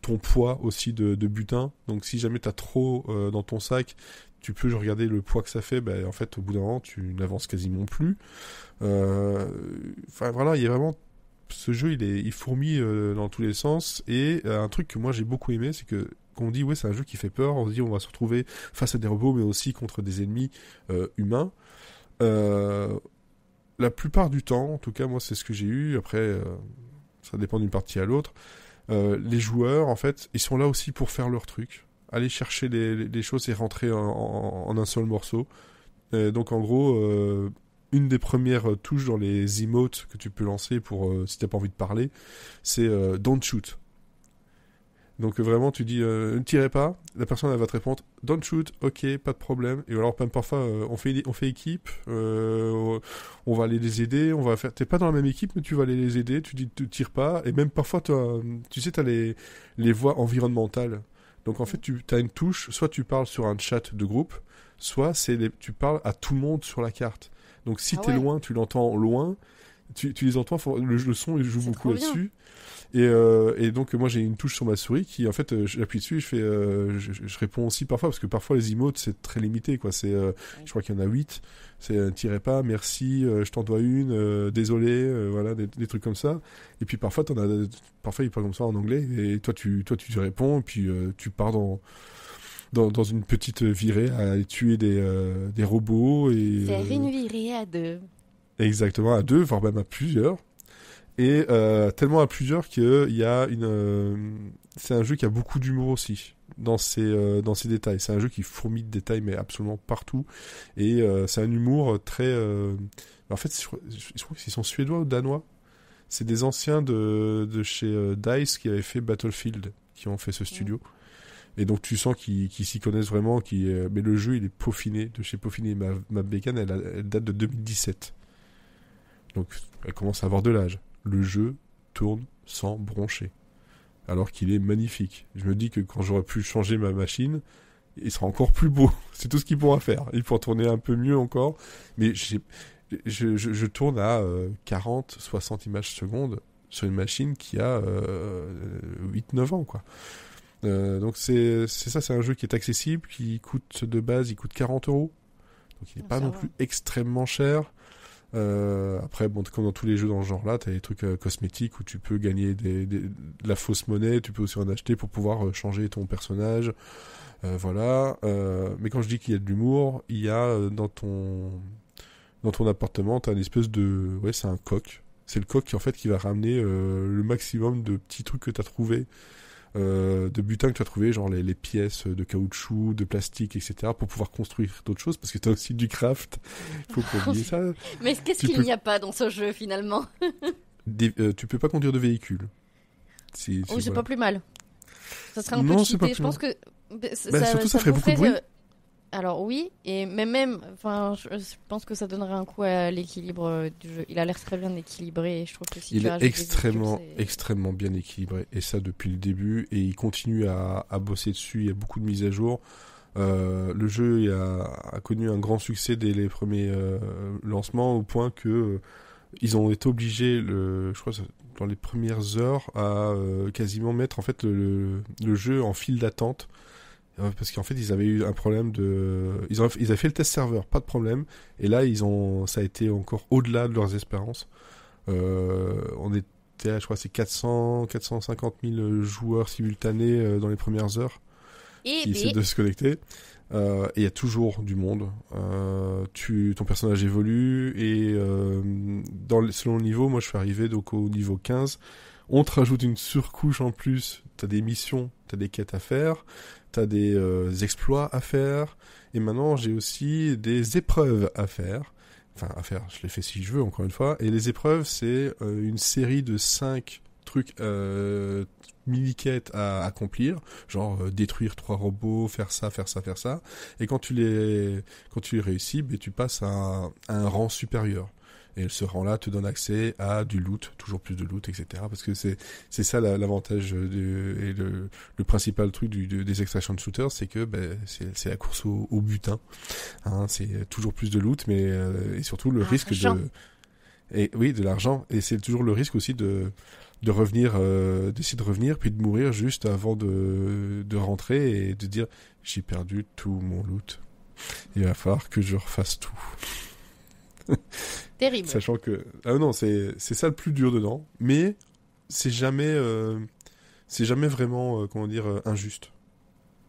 ton poids aussi de butin. Donc si jamais t'as trop dans ton sac, tu peux regarder le poids que ça fait, en fait au bout d'un moment tu n'avances quasiment plus. Enfin voilà, il y a vraiment ce jeu, il fourmille dans tous les sens, et un truc que moi j'ai beaucoup aimé, c'est que quand on dit ouais c'est un jeu qui fait peur, on se dit on va se retrouver face à des robots mais aussi contre des ennemis humains. La plupart du temps, en tout cas moi c'est ce que j'ai eu, après ça dépend d'une partie à l'autre, les joueurs en fait ils sont là aussi pour faire leur truc, aller chercher les choses et rentrer en un seul morceau. Donc en gros, une des premières touches dans les emotes que tu peux lancer pour si t'as pas envie de parler, c'est don't shoot. Donc vraiment, tu dis ne tirez pas, la personne elle va te répondre don't shoot, ok, pas de problème. Et alors même parfois on fait équipe, on va aller les aider, on va faire. T'es pas dans la même équipe, mais tu vas aller les aider. Tu dis tu tires pas. Et même parfois tu sais t'as les voies environnementales. Donc en fait tu as une touche, soit tu parles sur un chat de groupe, soit tu parles à tout le monde sur la carte. Donc si t'es loin, tu l'entends loin. Tu les entends, le son il joue beaucoup là-dessus. Et donc moi j'ai une touche sur ma souris qui en fait j'appuie dessus et je réponds aussi parfois parce que parfois les emotes c'est très limité quoi, je crois qu'il y en a 8, c'est tirez pas, merci, je t'en dois une, désolé, voilà des trucs comme ça. Et puis parfois parfois ils parlent comme ça en anglais et toi tu réponds et puis tu pars dans une petite virée à tuer des robots et faire une virée à 2. Exactement, à 2 voire même à plusieurs. Et tellement à plusieurs qu'il y a c'est un jeu qui a beaucoup d'humour aussi dans ses détails. C'est un jeu qui fourmille de détails mais absolument partout. Et c'est un humour très. En fait, je crois qu'ils sont suédois ou danois. C'est des anciens de chez DICE qui avaient fait Battlefield, qui ont fait ce studio. Et donc tu sens qu'ils s'y connaissent vraiment. Mais le jeu il est peaufiné de chez Peaufiné. Ma bécane elle date de 2017. Donc elle commence à avoir de l'âge. Le jeu tourne sans broncher. Alors qu'il est magnifique. Je me dis que quand j'aurais pu changer ma machine, il sera encore plus beau. C'est tout ce qu'il pourra faire. Il pourra tourner un peu mieux encore. Mais je tourne à 40, 60 images secondes sur une machine qui a 8-9 ans, quoi. Donc c'est ça, c'est un jeu qui est accessible, qui coûte de base, il coûte 40€. Donc il n'est pas non plus extrêmement cher. Après, bon, comme dans tous les jeux dans ce genre-là, t'as des trucs cosmétiques où tu peux gagner de la fausse monnaie, tu peux aussi en acheter pour pouvoir changer ton personnage. Voilà. Mais quand je dis qu'il y a de l'humour, il y a dans ton appartement, t'as une espèce de... Ouais, c'est un coq. C'est le coq qui va ramener le maximum de petits trucs que t'as trouvé. De butin que tu as trouvé, genre les pièces de caoutchouc, de plastique, etc., pour pouvoir construire d'autres choses, parce que tu as aussi du craft. Il faut pas oublier ça. Mais qu'est-ce qu'il n'y a pas dans ce jeu, finalement? Tu peux pas conduire de véhicule. C'est pas plus mal. Ça serait un peu cheaté. Je pense que... surtout, ça ferait beaucoup de bruit. Alors oui, et même, enfin, je pense que ça donnerait un coup à l'équilibre du jeu. Il a l'air très bien équilibré, et je trouve que si il est extrêmement bien équilibré, et ça depuis le début, et il continue à bosser dessus. Il y a beaucoup de mises à jour. Le jeu a connu un grand succès dès les premiers lancements, au point que ils ont été obligés, je crois, dans les premières heures, à quasiment mettre en fait le jeu en file d'attente. Parce qu'en fait ils avaient eu un problème ils avaient fait le test serveur, pas de problème, et là ça a été encore au-delà de leurs espérances. On était à, je crois, c'est 450 000 joueurs simultanés dans les premières heures qui essaient de se connecter. Et il y a toujours du monde. Ton personnage évolue, et selon le niveau, moi je suis arrivé donc au niveau 15. On te rajoute une surcouche en plus. T'as des missions, t'as des quêtes à faire, t'as des exploits à faire, et maintenant j'ai aussi des épreuves à faire. Enfin, à faire, je les fais si je veux, encore une fois. Et les épreuves, c'est une série de 5 trucs mini-quêtes à accomplir, genre détruire 3 robots, faire ça. Et quand tu les réussis, tu passes à un rang supérieur. Et ce rang-là te donne accès à du loot, toujours plus de loot, etc. Parce que c'est ça l'avantage et le principal truc des extraction shooters, c'est que c'est la course au butin. Hein, c'est toujours plus de loot, mais et surtout le risque de l'argent. Et c'est toujours le risque aussi de revenir, d'essayer de revenir, puis de mourir juste avant de rentrer et de dire j'ai perdu tout mon loot. Il va falloir que je refasse tout. Terrible. Sachant que non, c'est ça le plus dur dedans, mais c'est jamais vraiment comment dire injuste.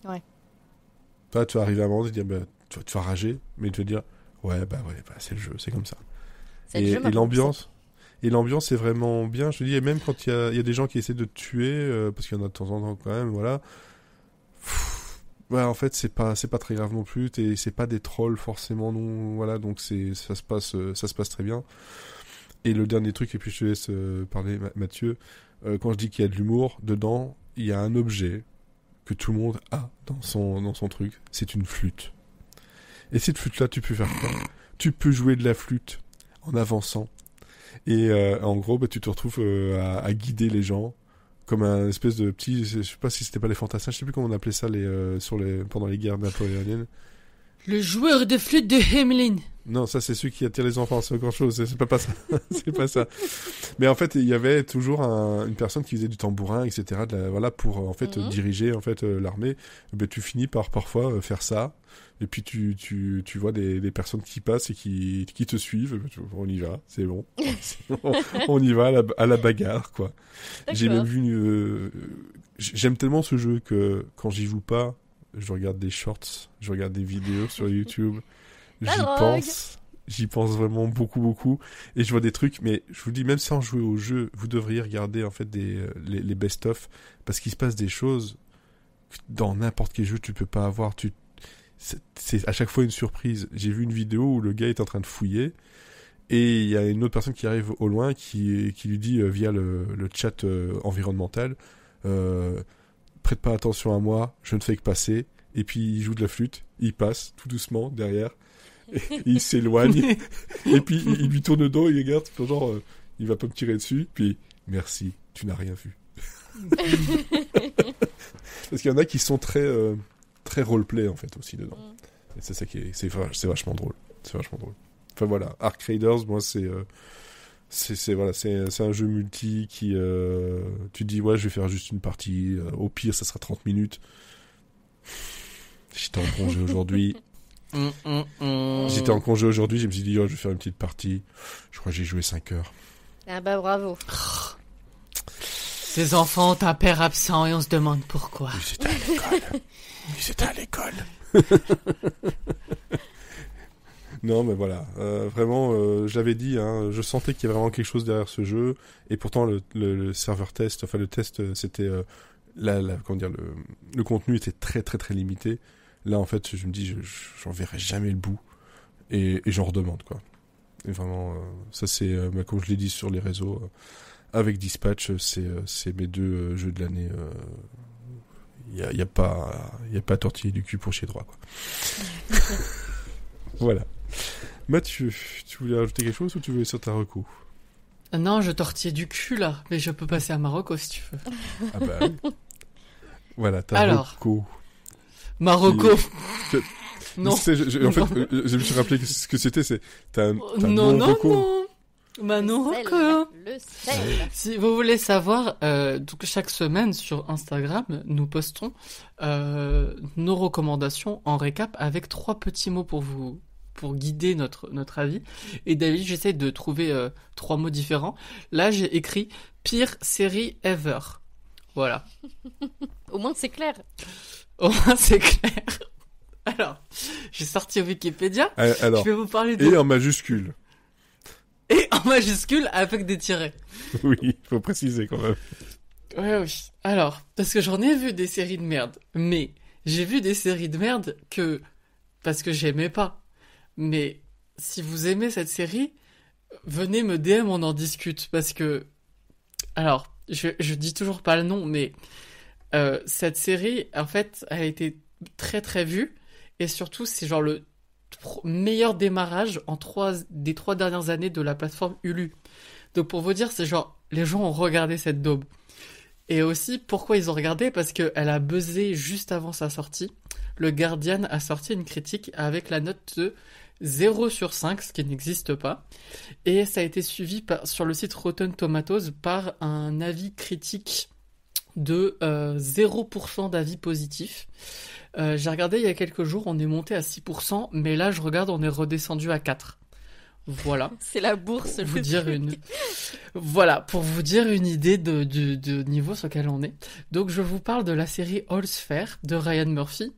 Ouais. Toi, tu vas arriver à un moment de dire tu vas rager, mais tu vas dire ouais c'est le jeu, c'est comme ça. Et l'ambiance c'est vraiment bien, je te dis, et même quand il y a des gens qui essaient de te tuer parce qu'il y en a de temps en temps quand même, voilà. Ouais, en fait, c'est pas très grave non plus. C'est pas des trolls forcément, non. Voilà, donc ça se passe très bien. Et le dernier truc, et puis je te laisse parler, Mathieu. Quand je dis qu'il y a de l'humour dedans, il y a un objet que tout le monde a dans son truc, c'est une flûte. Et cette flûte-là, tu peux faire quoi? Tu peux jouer de la flûte en avançant. Et en gros, tu te retrouves à guider les gens comme un espèce de petit... Je sais pas si c'était pas les fantassins, je sais plus comment on appelait ça pendant les guerres napoléoniennes. Le joueur de flûte de Hamelin. Non, ça c'est ceux qui attirent les enfants, c'est autre chose, c'est pas ça. C'est pas ça. Mais en fait, il y avait toujours une personne qui faisait du tambourin, etc. Voilà, pour en fait diriger en fait l'armée. Tu finis par parfois faire ça. Et puis tu vois des personnes qui passent et qui te suivent. On y va, c'est bon. On y va à la bagarre, quoi. D'accord. J'ai même vu j'aime tellement ce jeu que quand j'y joue pas, je regarde des shorts, je regarde des vidéos sur YouTube. J'y pense vraiment beaucoup. Et je vois des trucs, mais je vous dis, même sans jouer au jeu, vous devriez regarder en fait les best-of, parce qu'il se passe des choses que dans n'importe quel jeu tu peux pas avoir. C'est à chaque fois une surprise. J'ai vu une vidéo où le gars est en train de fouiller, et il y a une autre personne qui arrive au loin qui lui dit via le chat environnemental, prête pas attention à moi, je ne fais que passer. Et puis il joue de la flûte, il passe tout doucement derrière, et il s'éloigne, et puis il lui tourne le dos, il regarde, genre il va pas me tirer dessus, puis merci, tu n'as rien vu. Parce qu'il y en a qui sont très roleplay en fait aussi dedans. Et c'est ça qui est, c'est vachement drôle. C'est vachement drôle. Enfin voilà, Ark Raiders, moi c'est un jeu multi qui tu te dis ouais, je vais faire juste une partie, au pire ça sera 30 minutes. J'étais en congé aujourd'hui. J'étais en congé aujourd'hui, je me suis dit oh, je vais faire une petite partie. Je crois que j'ai joué 5 heures. Ah bah bravo. Ces enfants ont un père absent et on se demande pourquoi. Ils étaient à l'école. Non mais voilà, vraiment, je l'avais dit, hein, je sentais qu'il y avait vraiment quelque chose derrière ce jeu, et pourtant le serveur test, enfin le test, c'était comment dire, le contenu était très très très limité. Là en fait, je me dis, j'en verrai jamais le bout, et j'en redemande quoi. Et vraiment, ça c'est, comme je l'ai dit sur les réseaux, avec Dispatch, c'est mes 2 jeux de l'année. Il y a pas à tortiller du cul pour chez droit quoi. Voilà. Mathieu, tu voulais rajouter quelque chose ou tu voulais sur ta reco? Non, je tortillais du cul là, mais je peux passer à Marocco si tu veux. Ah bah oui. Voilà, ta reco. Marocco. Non. En fait, je me suis rappelé ce que c'était, c'est ta non. reco. Manon Rocco. Le sel. Si vous voulez savoir, donc chaque semaine sur Instagram, nous postons nos recommandations en récap avec 3 petits mots pour guider notre avis. Et David, j'essaie de trouver 3 mots différents. Là, j'ai écrit pire série ever. Voilà. Au moins c'est clair. Au moins c'est clair. Alors, j'ai sorti Wikipédia. Alors, je vais vous parler de... Et en majuscule. Et en majuscule avec des tirets. Oui, il faut préciser quand même. Ouais, oui. Alors, parce que j'en ai vu des séries de merde, mais j'ai vu des séries de merde parce que j'aimais pas. Mais si vous aimez cette série, venez me DM, on en discute, parce que... Alors, je dis toujours pas le nom, mais cette série, en fait, a été très très vue, et surtout, c'est genre le meilleur démarrage des 3 dernières années de la plateforme Hulu. Donc pour vous dire, c'est genre, les gens ont regardé cette daube. Et aussi, pourquoi ils ont regardé? Parce qu'elle a buzzé juste avant sa sortie. Le Guardian a sorti une critique avec la note de 0 sur 5, ce qui n'existe pas. Et ça a été suivi sur le site Rotten Tomatoes par un avis critique de 0% d'avis positifs. J'ai regardé il y a quelques jours, on est monté à 6%, mais là je regarde, on est redescendu à 4%. Voilà. C'est la bourse. Pour vous dire Voilà, pour vous dire une idée du niveau sur lequel on est. Donc je vous parle de la série All's Fair de Ryan Murphy.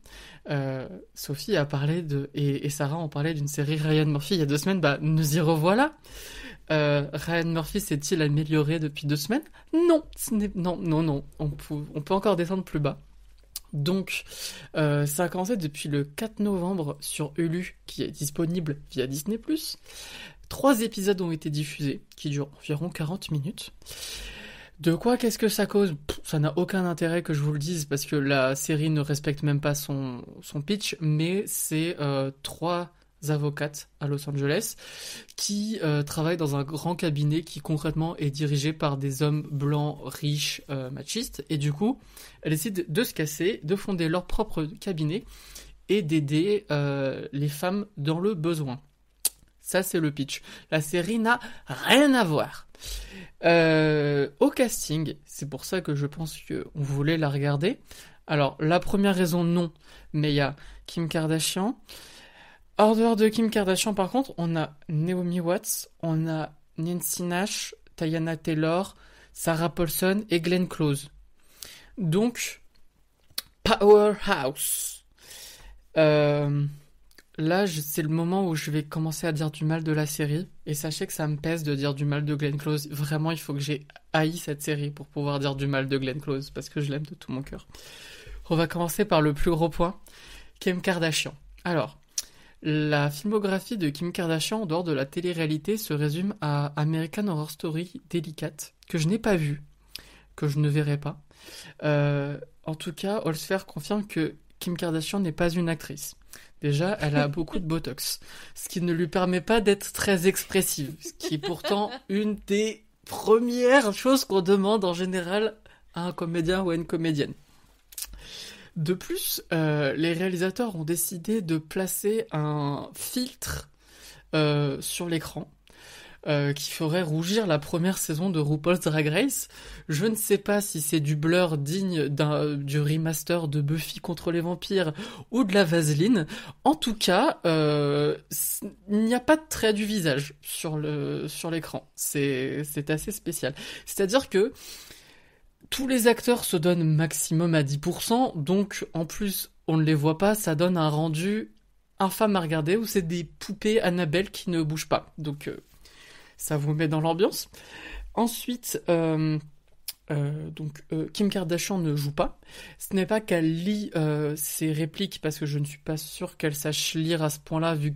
Sophie a parlé et Sarah en parlait d'une série Ryan Murphy il y a 2 semaines. Bah nous y revoilà. Ryan Murphy s'est-il amélioré depuis 2 semaines? Non, non. On peut encore descendre plus bas. Donc, ça a commencé depuis le 4 novembre sur Hulu, qui est disponible via Disney+. 3 épisodes ont été diffusés, qui durent environ 40 minutes. De quoi qu'est-ce que ça cause? Ça n'a aucun intérêt que je vous le dise parce que la série ne respecte même pas son pitch, mais c'est 3 avocates à Los Angeles qui travaillent dans un grand cabinet qui concrètement est dirigé par des hommes blancs, riches, machistes, et du coup, elles décident de se casser, de fonder leur propre cabinet et d'aider les femmes dans le besoin. Ça, c'est le pitch. La série n'a rien à voir. Au casting, c'est pour ça que je pense qu'on voulait la regarder. Alors, la première raison, non, mais il y a Kim Kardashian. Hors dehors de Kim Kardashian, par contre, on a Naomi Watts, on a Nancy Nash, Teyana Taylor, Sarah Paulson et Glenn Close. Donc, Powerhouse. Là, c'est le moment où je vais commencer à dire du mal de la série. Et sachez que ça me pèse de dire du mal de Glenn Close. Vraiment, il faut que j'ai haï cette série pour pouvoir dire du mal de Glenn Close, parce que je l'aime de tout mon cœur. On va commencer par le plus gros point, Kim Kardashian. Alors, la filmographie de Kim Kardashian en dehors de la télé-réalité se résume à American Horror Story Délicate, que je n'ai pas vu, que je ne verrai pas. En tout cas, Allsfair confirme que Kim Kardashian n'est pas une actrice. Déjà, elle a beaucoup de botox, ce qui ne lui permet pas d'être très expressive, ce qui est pourtant une des premières choses qu'on demande en général à un comédien ou à une comédienne. De plus, les réalisateurs ont décidé de placer un filtre sur l'écran qui ferait rougir la première saison de RuPaul's Drag Race. Je ne sais pas si c'est du blur digne du remaster de Buffy contre les vampires ou de la vaseline. En tout cas, il n'y a pas de trait du visage sur l'écran. C'est assez spécial. C'est-à-dire que tous les acteurs se donnent maximum à 10%, donc en plus on ne les voit pas, ça donne un rendu infâme à regarder où c'est des poupées Annabelle qui ne bougent pas. Donc ça vous met dans l'ambiance. Ensuite, Kim Kardashian ne joue pas. Ce n'est pas qu'elle lit ses répliques, parce que je ne suis pas sûr qu'elle sache lire à ce point-là, vu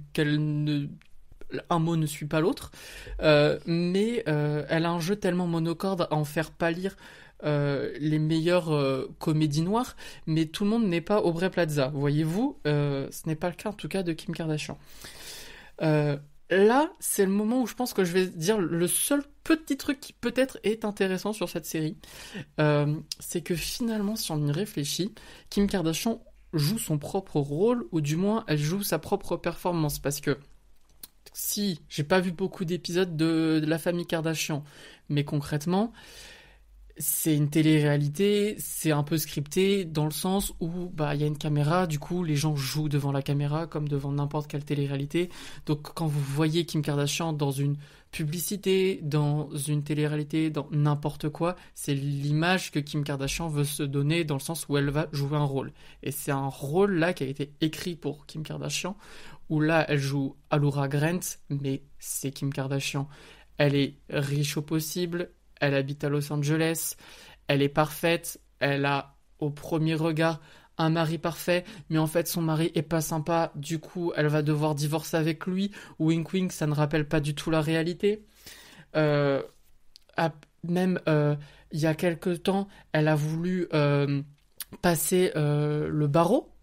un mot ne suit pas l'autre. Mais elle a un jeu tellement monocorde à en faire pâlir les meilleures comédies noires, mais tout le monde n'est pas Aubrey Plaza. Voyez-vous, ce n'est pas le cas en tout cas de Kim Kardashian. Là, c'est le moment où je pense que je vais dire le seul petit truc qui peut-être est intéressant sur cette série. C'est que finalement, si on y réfléchit, Kim Kardashian joue son propre rôle, ou du moins, elle joue sa propre performance. Parce que si, j'ai pas vu beaucoup d'épisodes de la famille Kardashian, mais concrètement, c'est une télé-réalité, c'est un peu scripté dans le sens où il y a une caméra, du coup les gens jouent devant la caméra comme devant n'importe quelle télé-réalité. Donc quand vous voyez Kim Kardashian dans une publicité, dans une télé-réalité, dans n'importe quoi, c'est l'image que Kim Kardashian veut se donner dans le sens où elle va jouer un rôle. Et c'est un rôle là qui a été écrit pour Kim Kardashian, où là elle joue Allura Grant, mais c'est Kim Kardashian. Elle est riche au possible, elle habite à Los Angeles, elle est parfaite, elle a au premier regard un mari parfait, mais en fait son mari est pas sympa, du coup elle va devoir divorcer avec lui. Wink wink, ça ne rappelle pas du tout la réalité. Même il y a quelque temps, elle a voulu passer le barreau.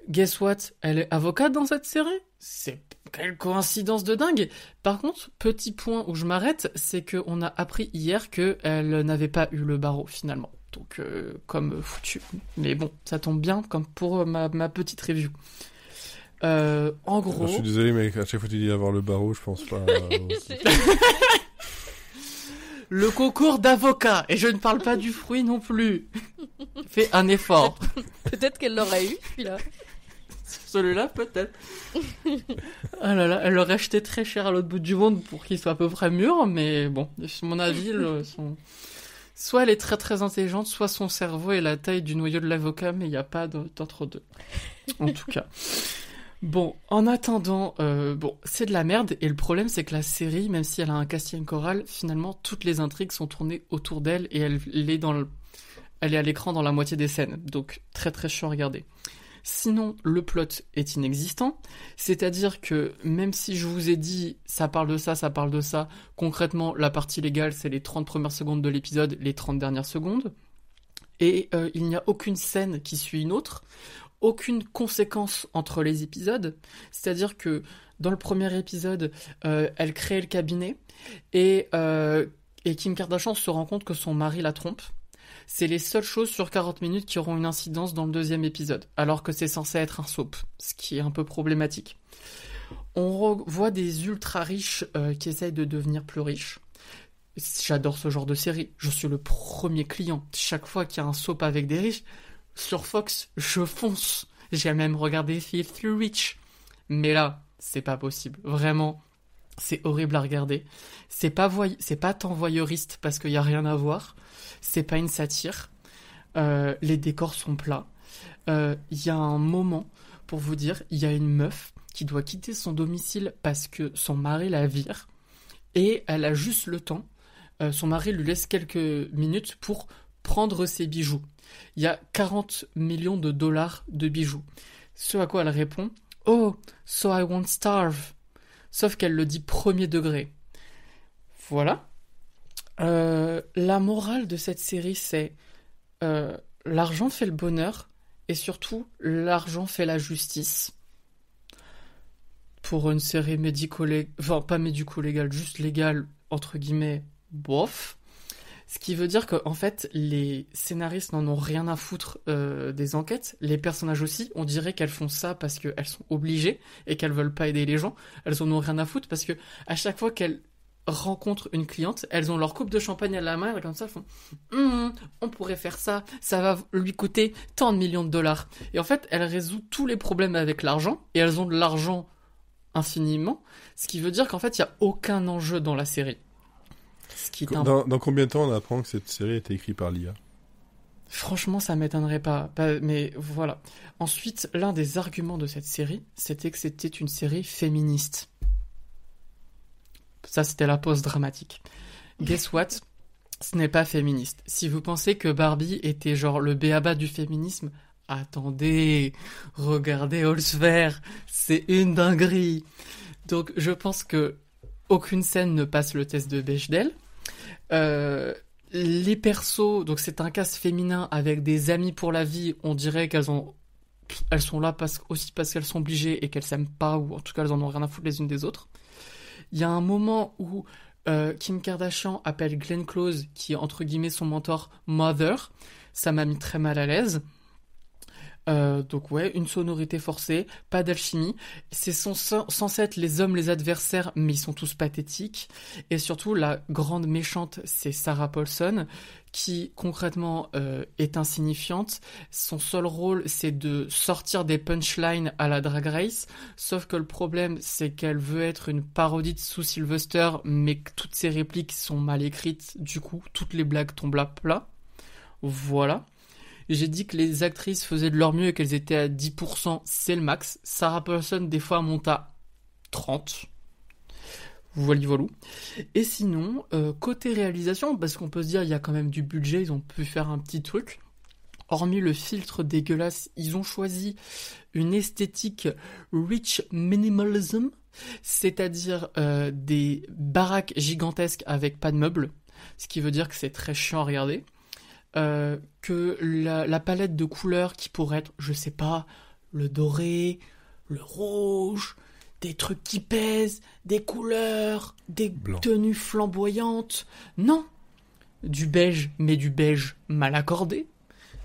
Guess what? Elle est avocate dans cette série? C'est quelle coïncidence de dingue! Par contre, petit point où je m'arrête, c'est qu'on a appris hier qu'elle n'avait pas eu le barreau finalement. Donc, comme foutu. Mais bon, ça tombe bien comme pour ma petite review. En gros... Je suis désolé, mais à chaque fois que tu dis avoir le barreau, je pense pas... Le concours d'avocat, et je ne parle pas du fruit non plus. Fais un effort. Peut-être qu'elle l'aurait eu, celui-là. Celui-là, peut-être. Ah là là, elle l'aurait acheté très cher à l'autre bout du monde pour qu'il soit à peu près mûr, mais bon, à mon avis, soit elle est très très intelligente, soit son cerveau est la taille du noyau de l'avocat, mais il n'y a pas d'entre-deux. En tout cas. Bon, en attendant, c'est de la merde, et le problème c'est que la série, même si elle a un casting choral, finalement toutes les intrigues sont tournées autour d'elle, et elle est à l'écran dans la moitié des scènes, donc très très chiant à regarder. Sinon, le plot est inexistant. C'est-à-dire que même si je vous ai dit ça parle de ça, concrètement, la partie légale, c'est les 30 premières secondes de l'épisode, les 30 dernières secondes. Et il n'y a aucune scène qui suit une autre, aucune conséquence entre les épisodes. C'est-à-dire que dans le premier épisode, elle crée le cabinet et Kim Kardashian se rend compte que son mari la trompe. C'est les seules choses sur 40 minutes qui auront une incidence dans le deuxième épisode, alors que c'est censé être un soap, ce qui est un peu problématique. On voit des ultra riches qui essayent de devenir plus riches. J'adore ce genre de série, je suis le premier client. Chaque fois qu'il y a un soap avec des riches, sur Fox, je fonce. J'ai même regardé Filthy Rich. Mais là, c'est pas possible, vraiment, c'est horrible à regarder. C'est pas tant voyeuriste parce qu'il y a rien à voir. C'est pas une satire. Les décors sont plats. Il y a un moment, pour vous dire, il y a une meuf qui doit quitter son domicile parce que son mari la vire. Et elle a juste le temps. Son mari lui laisse quelques minutes pour prendre ses bijoux. Il y a 40 millions de dollars de bijoux. Ce à quoi elle répond « Oh, so I won't starve ». Sauf qu'elle le dit premier degré. Voilà. La morale de cette série, c'est l'argent fait le bonheur et surtout l'argent fait la justice. Pour une série médico-légale, enfin pas médico-légale, juste légale, entre guillemets, bof. Ce qui veut dire qu'en fait, les scénaristes n'en ont rien à foutre des enquêtes. Les personnages aussi, on dirait qu'elles font ça parce qu'elles sont obligées et qu'elles veulent pas aider les gens. Elles en ont rien à foutre parce que à chaque fois qu'elles rencontrent une cliente, elles ont leur coupe de champagne à la main et comme ça elles font on pourrait faire ça, ça va lui coûter tant de millions de dollars. Et en fait, elles résolvent tous les problèmes avec l'argent et elles ont de l'argent infiniment, ce qui veut dire qu'en fait, il y a aucun enjeu dans la série. Ce qui est dans combien de temps on apprend que cette série a été écrite par l'IA ? Franchement, ça m'étonnerait pas. Mais voilà. Ensuite, l'un des arguments de cette série, c'était que c'était une série féministe. Ça, c'était la pause dramatique. Guess what ? Ce n'est pas féministe. Si vous pensez que Barbie était genre le b.a.-ba du féminisme, attendez, regardez Holzver, c'est une dinguerie. Donc, je pense que aucune scène ne passe le test de Bechdel. Les persos, donc c'est un cast féminin avec des amis pour la vie, on dirait elles sont là aussi parce qu'elles sont obligées et qu'elles s'aiment pas, ou en tout cas elles en ont rien à foutre les unes des autres. Il y a un moment où Kim Kardashian appelle Glenn Close, qui est entre guillemets son mentor, Mother. Ça m'a mis très mal à l'aise. Donc ouais, une sonorité forcée, pas d'alchimie. C'est censé être les hommes les adversaires, mais ils sont tous pathétiques. Et surtout, la grande méchante, c'est Sarah Paulson, qui concrètement est insignifiante. Son seul rôle, c'est de sortir des punchlines à la Drag Race. Sauf que le problème, c'est qu'elle veut être une parodie de Sue Sylvester, mais que toutes ses répliques sont mal écrites. Du coup, toutes les blagues tombent à plat. Voilà. J'ai dit que les actrices faisaient de leur mieux et qu'elles étaient à 10%, c'est le max. Sarah Paulson, des fois, monte à 30%. Voilà. Et sinon, côté réalisation, parce qu'on peut se dire, il y a quand même du budget, ils ont pu faire un petit truc. Hormis le filtre dégueulasse, ils ont choisi une esthétique rich minimalism, c'est-à-dire des baraques gigantesques avec pas de meubles, ce qui veut dire que c'est très chiant à regarder. Que la palette de couleurs qui pourrait être, je sais pas, le doré, le rouge, des trucs qui pèsent, des couleurs, des Blanc. tenues flamboyantes. Non, du beige, mais du beige mal accordé,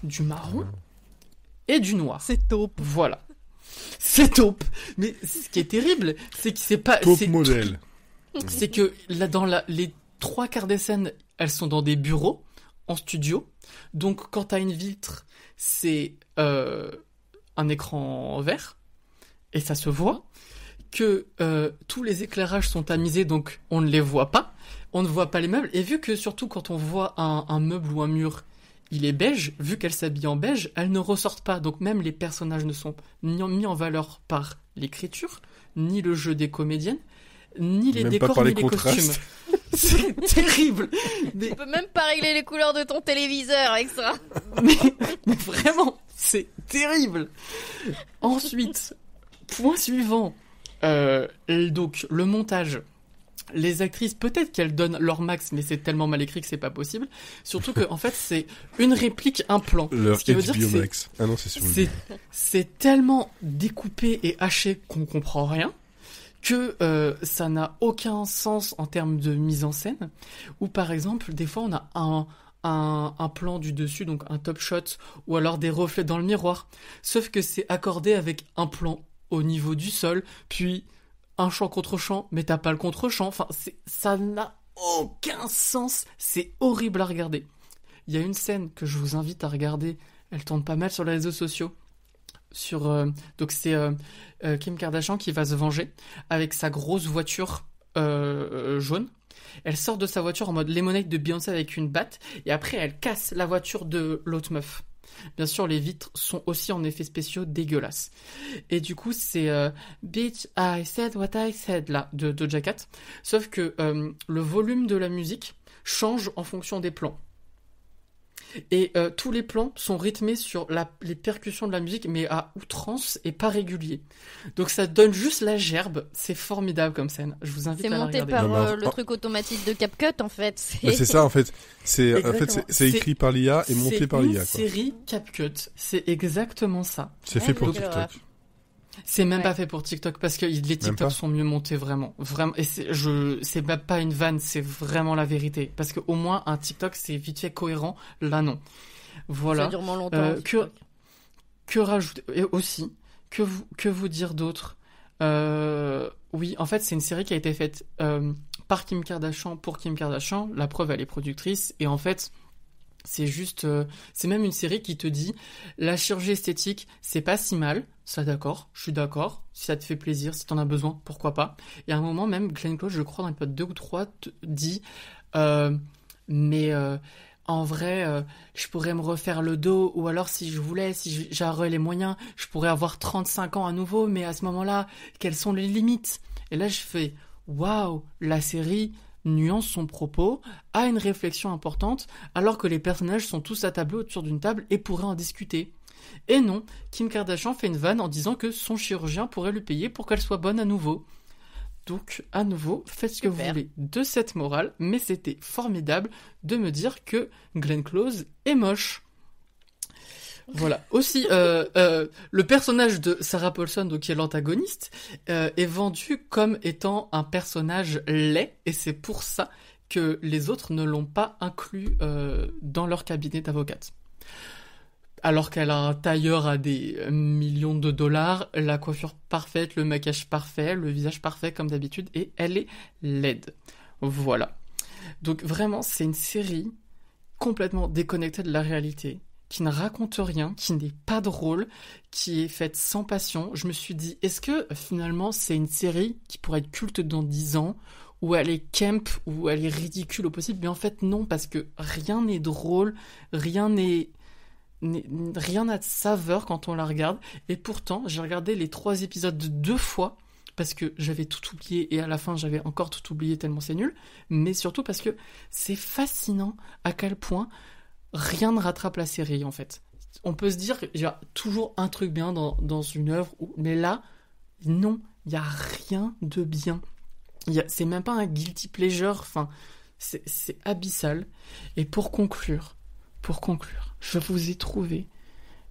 du marron et du noir. C'est taupe. Voilà. C'est taupe. Mais ce qui est terrible, c'est que c'est pas... Taupe c'est modèle. C'est que là, les 3/4 des scènes, elles sont dans des bureaux, en studio. Donc, quand t'as une vitre, c'est un écran vert, et ça se voit. Que tous les éclairages sont tamisés, donc on ne les voit pas. On ne voit pas les meubles. Et vu que, surtout, quand on voit un meuble ou un mur, il est beige, vu qu'elle s'habille en beige, elles ne ressortent pas. Donc, même les personnages ne sont ni mis en valeur par l'écriture, ni le jeu des comédiennes, ni les Même décors, pas par ni les les contrastes. costumes. C'est terrible. Tu peux même pas régler les couleurs de ton téléviseur avec ça. mais vraiment, C'est terrible. Ensuite, point suivant. Donc, le montage. Les actrices, peut-être qu'elles donnent leur max, mais c'est tellement mal écrit que c'est pas possible. Surtout que, en fait, c'est une réplique, un plan. Leur Ce qui veut dire HBO que Max. Ah non, c'est sur le. c'est tellement découpé et haché qu'on comprend rien. Que ça n'a aucun sens en termes de mise en scène. Ou par exemple, des fois, on a un plan du dessus, donc un top shot, ou alors des reflets dans le miroir. Sauf que c'est accordé avec un plan au niveau du sol, puis un champ contre champ, mais t'as pas le contre-champ. Enfin, ça n'a aucun sens. C'est horrible à regarder. Il y a une scène que je vous invite à regarder. Elle tourne pas mal sur les réseaux sociaux. Donc c'est Kim Kardashian qui va se venger avec sa grosse voiture jaune. Elle sort de sa voiture en mode Lemonade de Beyoncé avec une batte et après elle casse la voiture de l'autre meuf. Bien sûr, les vitres sont aussi en effets spéciaux dégueulasses. Et du coup, c'est Bitch, I said what I said là de Doja Cat. Sauf que le volume de la musique change en fonction des plans. Et tous les plans sont rythmés sur les percussions de la musique, mais à outrance et pas régulier. Donc ça donne juste la gerbe. C'est formidable comme scène. Je vous invite à la regarder. C'est monté par le truc automatique de CapCut, en fait. C'est ça, en fait. C'est écrit par l'IA et monté par l'IA. C'est une série CapCut. C'est exactement ça. C'est fait pour TikTok. C'est même pas fait pour TikTok parce que les TikTok sont mieux montés vraiment. Et c'est même pas une vanne, c'est vraiment la vérité. Parce qu'au moins un TikTok c'est vite fait cohérent, là non. Voilà. Ça dure moins longtemps. Que rajouter et aussi que vous dire d'autre Oui, en fait c'est une série qui a été faite par Kim Kardashian pour Kim Kardashian. La preuve elle est productrice et en fait. C'est juste, c'est même une série qui te dit la chirurgie esthétique, c'est pas si mal. Ça, d'accord, je suis d'accord. Si ça te fait plaisir, si t'en as besoin, pourquoi pas. Et à un moment même, Glenn Close, je crois dans l'épisode 2 ou 3, dit mais en vrai, je pourrais me refaire le dos, ou alors si je voulais, si j'aurais les moyens, je pourrais avoir 35 ans à nouveau, mais à ce moment-là, quelles sont les limites? Et là, je fais waouh, la série nuance son propos, a une réflexion importante, alors que les personnages sont tous attablés autour d'une table et pourraient en discuter. Et non, Kim Kardashian fait une vanne en disant que son chirurgien pourrait lui payer pour qu'elle soit bonne à nouveau. Donc, à nouveau, faites ce que vous voulez de cette morale, mais c'était formidable de me dire que Glenn Close est moche. Voilà. Aussi, le personnage de Sarah Paulson, donc qui est l'antagoniste, est vendu comme étant un personnage laid, et c'est pour ça que les autres ne l'ont pas inclus dans leur cabinet d'avocate. Alors qu'elle a un tailleur à des millions de dollars, la coiffure parfaite, le maquillage parfait, le visage parfait comme d'habitude, et elle est laide. Voilà. Donc vraiment, c'est une série complètement déconnectée de la réalité, qui ne raconte rien, qui n'est pas drôle, qui est faite sans passion. Je me suis dit, est-ce que finalement c'est une série qui pourrait être culte dans 10 ans, où elle est camp, où elle est ridicule au possible? Mais en fait non, parce que rien n'est drôle, rien n'a de saveur quand on la regarde. Et pourtant, j'ai regardé les 3 épisodes 2 fois, parce que j'avais tout oublié, et à la fin j'avais encore tout oublié tellement c'est nul, mais surtout parce que c'est fascinant à quel point rien ne rattrape la série, en fait. On peut se dire qu'il y a toujours un truc bien dans une œuvre, mais là, non, il n'y a rien de bien. C'est même pas un guilty pleasure, enfin, c'est abyssal. Et pour conclure, je vous ai trouvé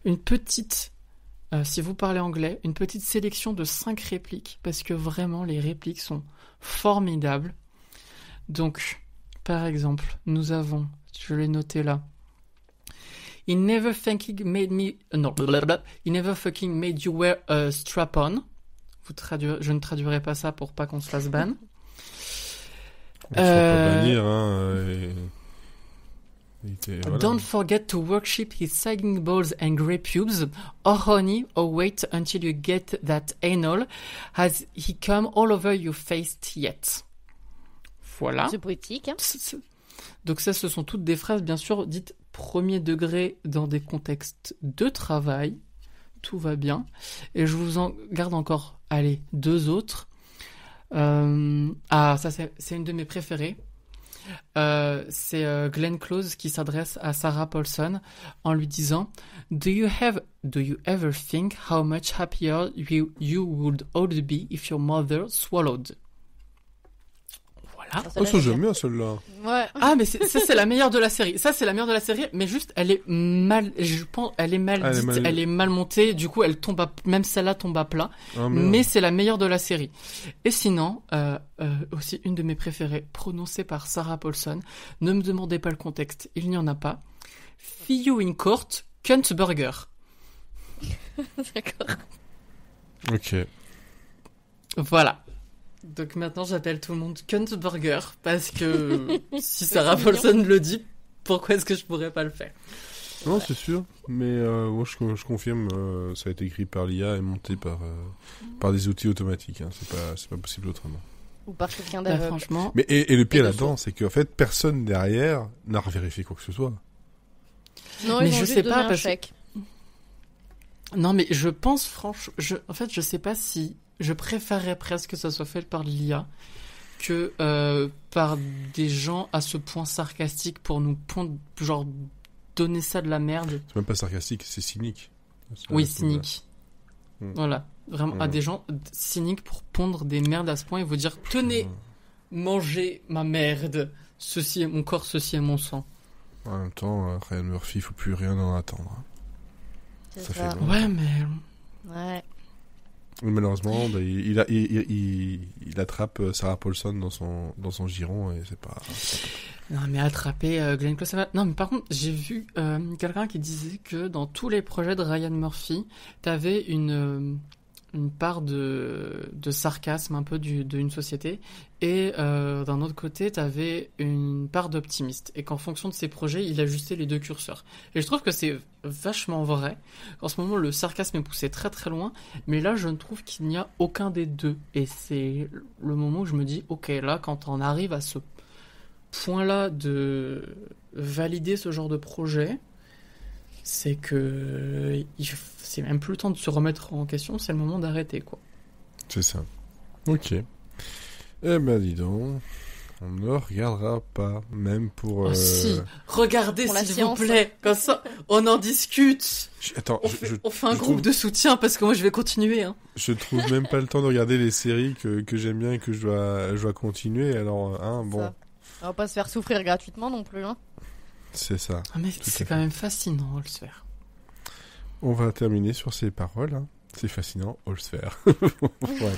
une petite, si vous parlez anglais, une petite sélection de 5 répliques, parce que vraiment, les répliques sont formidables. Donc, par exemple, nous avons, je l'ai noté là, He never fucking made me... Non, blablabla. He never fucking made you wear a strap-on. Je ne traduirai pas ça pour pas qu'on se fasse ban. On se fait pas bannir, voilà. Don't forget to worship his sagging balls and grey pubes. Oh honey, oh wait until you get that anal. Has he come all over your face yet? Voilà. C'est poétique, hein. Donc ça, ce sont toutes des phrases, bien sûr, dites premier degré dans des contextes de travail. Tout va bien. Et je vous en garde encore, 2 autres. Ça, c'est une de mes préférées. C'est Glenn Close qui s'adresse à Sarah Paulson en lui disant Do you ever think how much happier you would all be if your mother swallowed? Voilà. Oh, ça j'aime bien celle-là. Ouais. Ah, mais ça c'est la meilleure de la série. Ça c'est la meilleure de la série, mais juste elle est mal, je pense, elle est mal dite, elle est mal montée. Du coup, elle tombe même celle-là tombe à plat. Ah, mais c'est la meilleure de la série. Et sinon, aussi une de mes préférées, prononcée par Sarah Paulson. Ne me demandez pas le contexte, il n'y en a pas. See you in court, cunt burger. D'accord. Ok. Voilà. Donc maintenant j'appelle tout le monde Cunt Burger parce que si Sarah Paulson le dit, pourquoi est-ce que je pourrais pas le faire? Non, c'est sûr, mais moi je confirme, ça a été écrit par l'IA et monté par des outils automatiques. Hein. C'est pas possible autrement. Ou par quelqu'un Bah, d'aveugle. franchement. Mais et le pire Et de là-dedans, c'est qu'en fait personne derrière n'a revérifié quoi que ce soit. Non, Mais ils je ont juste sais donné pas, un parce que- chèque. Non mais je pense franchement, en fait je sais pas si je préférerais presque que ça soit fait par l'IA que par des gens à ce point sarcastiques pour nous genre donner ça de la merde. C'est même pas sarcastique, c'est cynique. Oui, C'est- cynique. Voilà, vraiment à des gens cyniques pour pondre des merdes à ce point et vous dire tenez, mangez ma merde, ceci est mon corps, ceci est mon sang. En même temps, Ryan Murphy, il faut plus rien en attendre. Hein. C'est ça ça. fait long. Ouais mais Ouais. Mais malheureusement, bah, il attrape Sarah Paulson dans son giron et c'est pas. non mais attraper Glenn Close ça va. Non mais par contre j'ai vu quelqu'un qui disait que dans tous les projets de Ryan Murphy t'avais une part de sarcasme un peu d'une société et d'un autre côté t'avais une part d'optimiste et qu'en fonction de ses projets il ajustait les deux curseurs et je trouve que c'est vachement vrai. En ce moment le sarcasme est poussé très très loin mais là je ne trouve qu'il n'y a aucun des deux et c'est le moment où je me dis ok là quand on arrive à ce point-là de valider ce genre de projet, c'est que c'est même plus le temps de se remettre en question, c'est le moment d'arrêter, quoi. C'est ça. Ok. Eh ben dis donc, on ne regardera pas, même pour... Oh, si, regardez Pour la s'il vous science. plaît, comme ça on en discute. Attends, On fait un je groupe trouve- de soutien parce que moi je vais continuer. Hein. Je trouve même pas le temps de regarder les séries que j'aime bien et que je dois continuer, alors, hein, bon, Ça. On va pas se faire souffrir gratuitement non plus. Hein. c'est ça. Ah, mais à c'est fait. quand même fascinant, on le faire. On va terminer sur ces paroles, hein. C'est fascinant, all se faire. Ouais.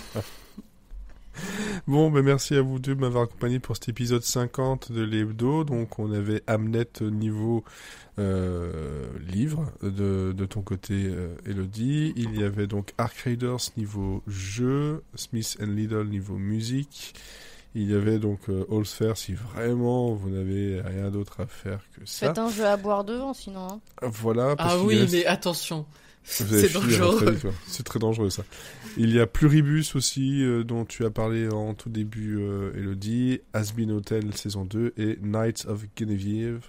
Bon, ben merci à vous deux de m'avoir accompagné pour cet épisode 50 de l'hebdo. Donc on avait Hamnet niveau livre de ton côté, Elodie. Il y avait donc Ark Raiders niveau jeu, Smith & Liddell niveau musique. Il y avait donc Allsfair si vraiment vous n'avez rien d'autre à faire que ça. Faites un jeu à boire devant sinon. Hein. Voilà. parce Ah qu'il oui, reste- mais attention, vous allez c'est finir dangereux. très vite, ouais. C'est très dangereux ça. Il y a Pluribus aussi, dont tu as parlé en tout début, Elodie. Has-Been Hotel saison 2 et Knights of Guinevere.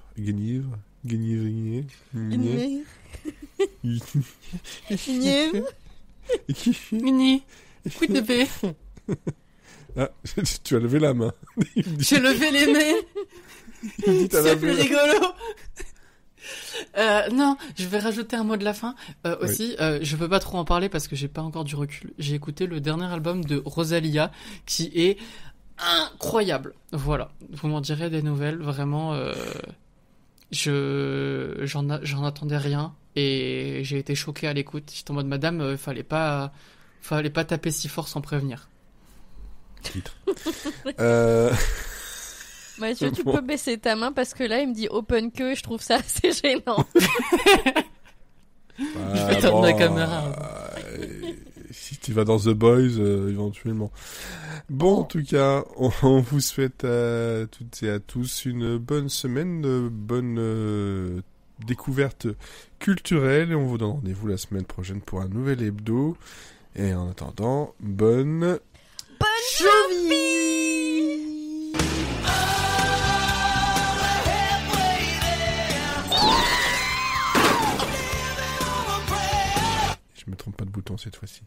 Mini, quid de paix. Ah, tu as levé la main. J'ai levé les mains. T'as C'est levé plus la- rigolo. Non, je vais rajouter un mot de la fin. Aussi, je peux pas trop en parler parce que j'ai pas encore du recul. J'ai écouté le dernier album de Rosalia qui est incroyable. Voilà, vous m'en direz des nouvelles. Vraiment, j'en attendais rien et j'ai été choqué à l'écoute. J'étais en mode madame, fallait pas taper si fort sans prévenir. Titre. Mathieu, tu Bon. peux baisser ta main parce que là, il me dit open queue et je trouve ça assez gênant. Ah, vais éteindre la caméra. Si tu vas dans The Boys, éventuellement. Bon, en tout cas, on vous souhaite à toutes et à tous une bonne semaine, de bonne découverte culturelle, et on vous donne rendez-vous la semaine prochaine pour un nouvel hebdo. Et en attendant, bonne Je me trompe pas de bouton cette fois-ci.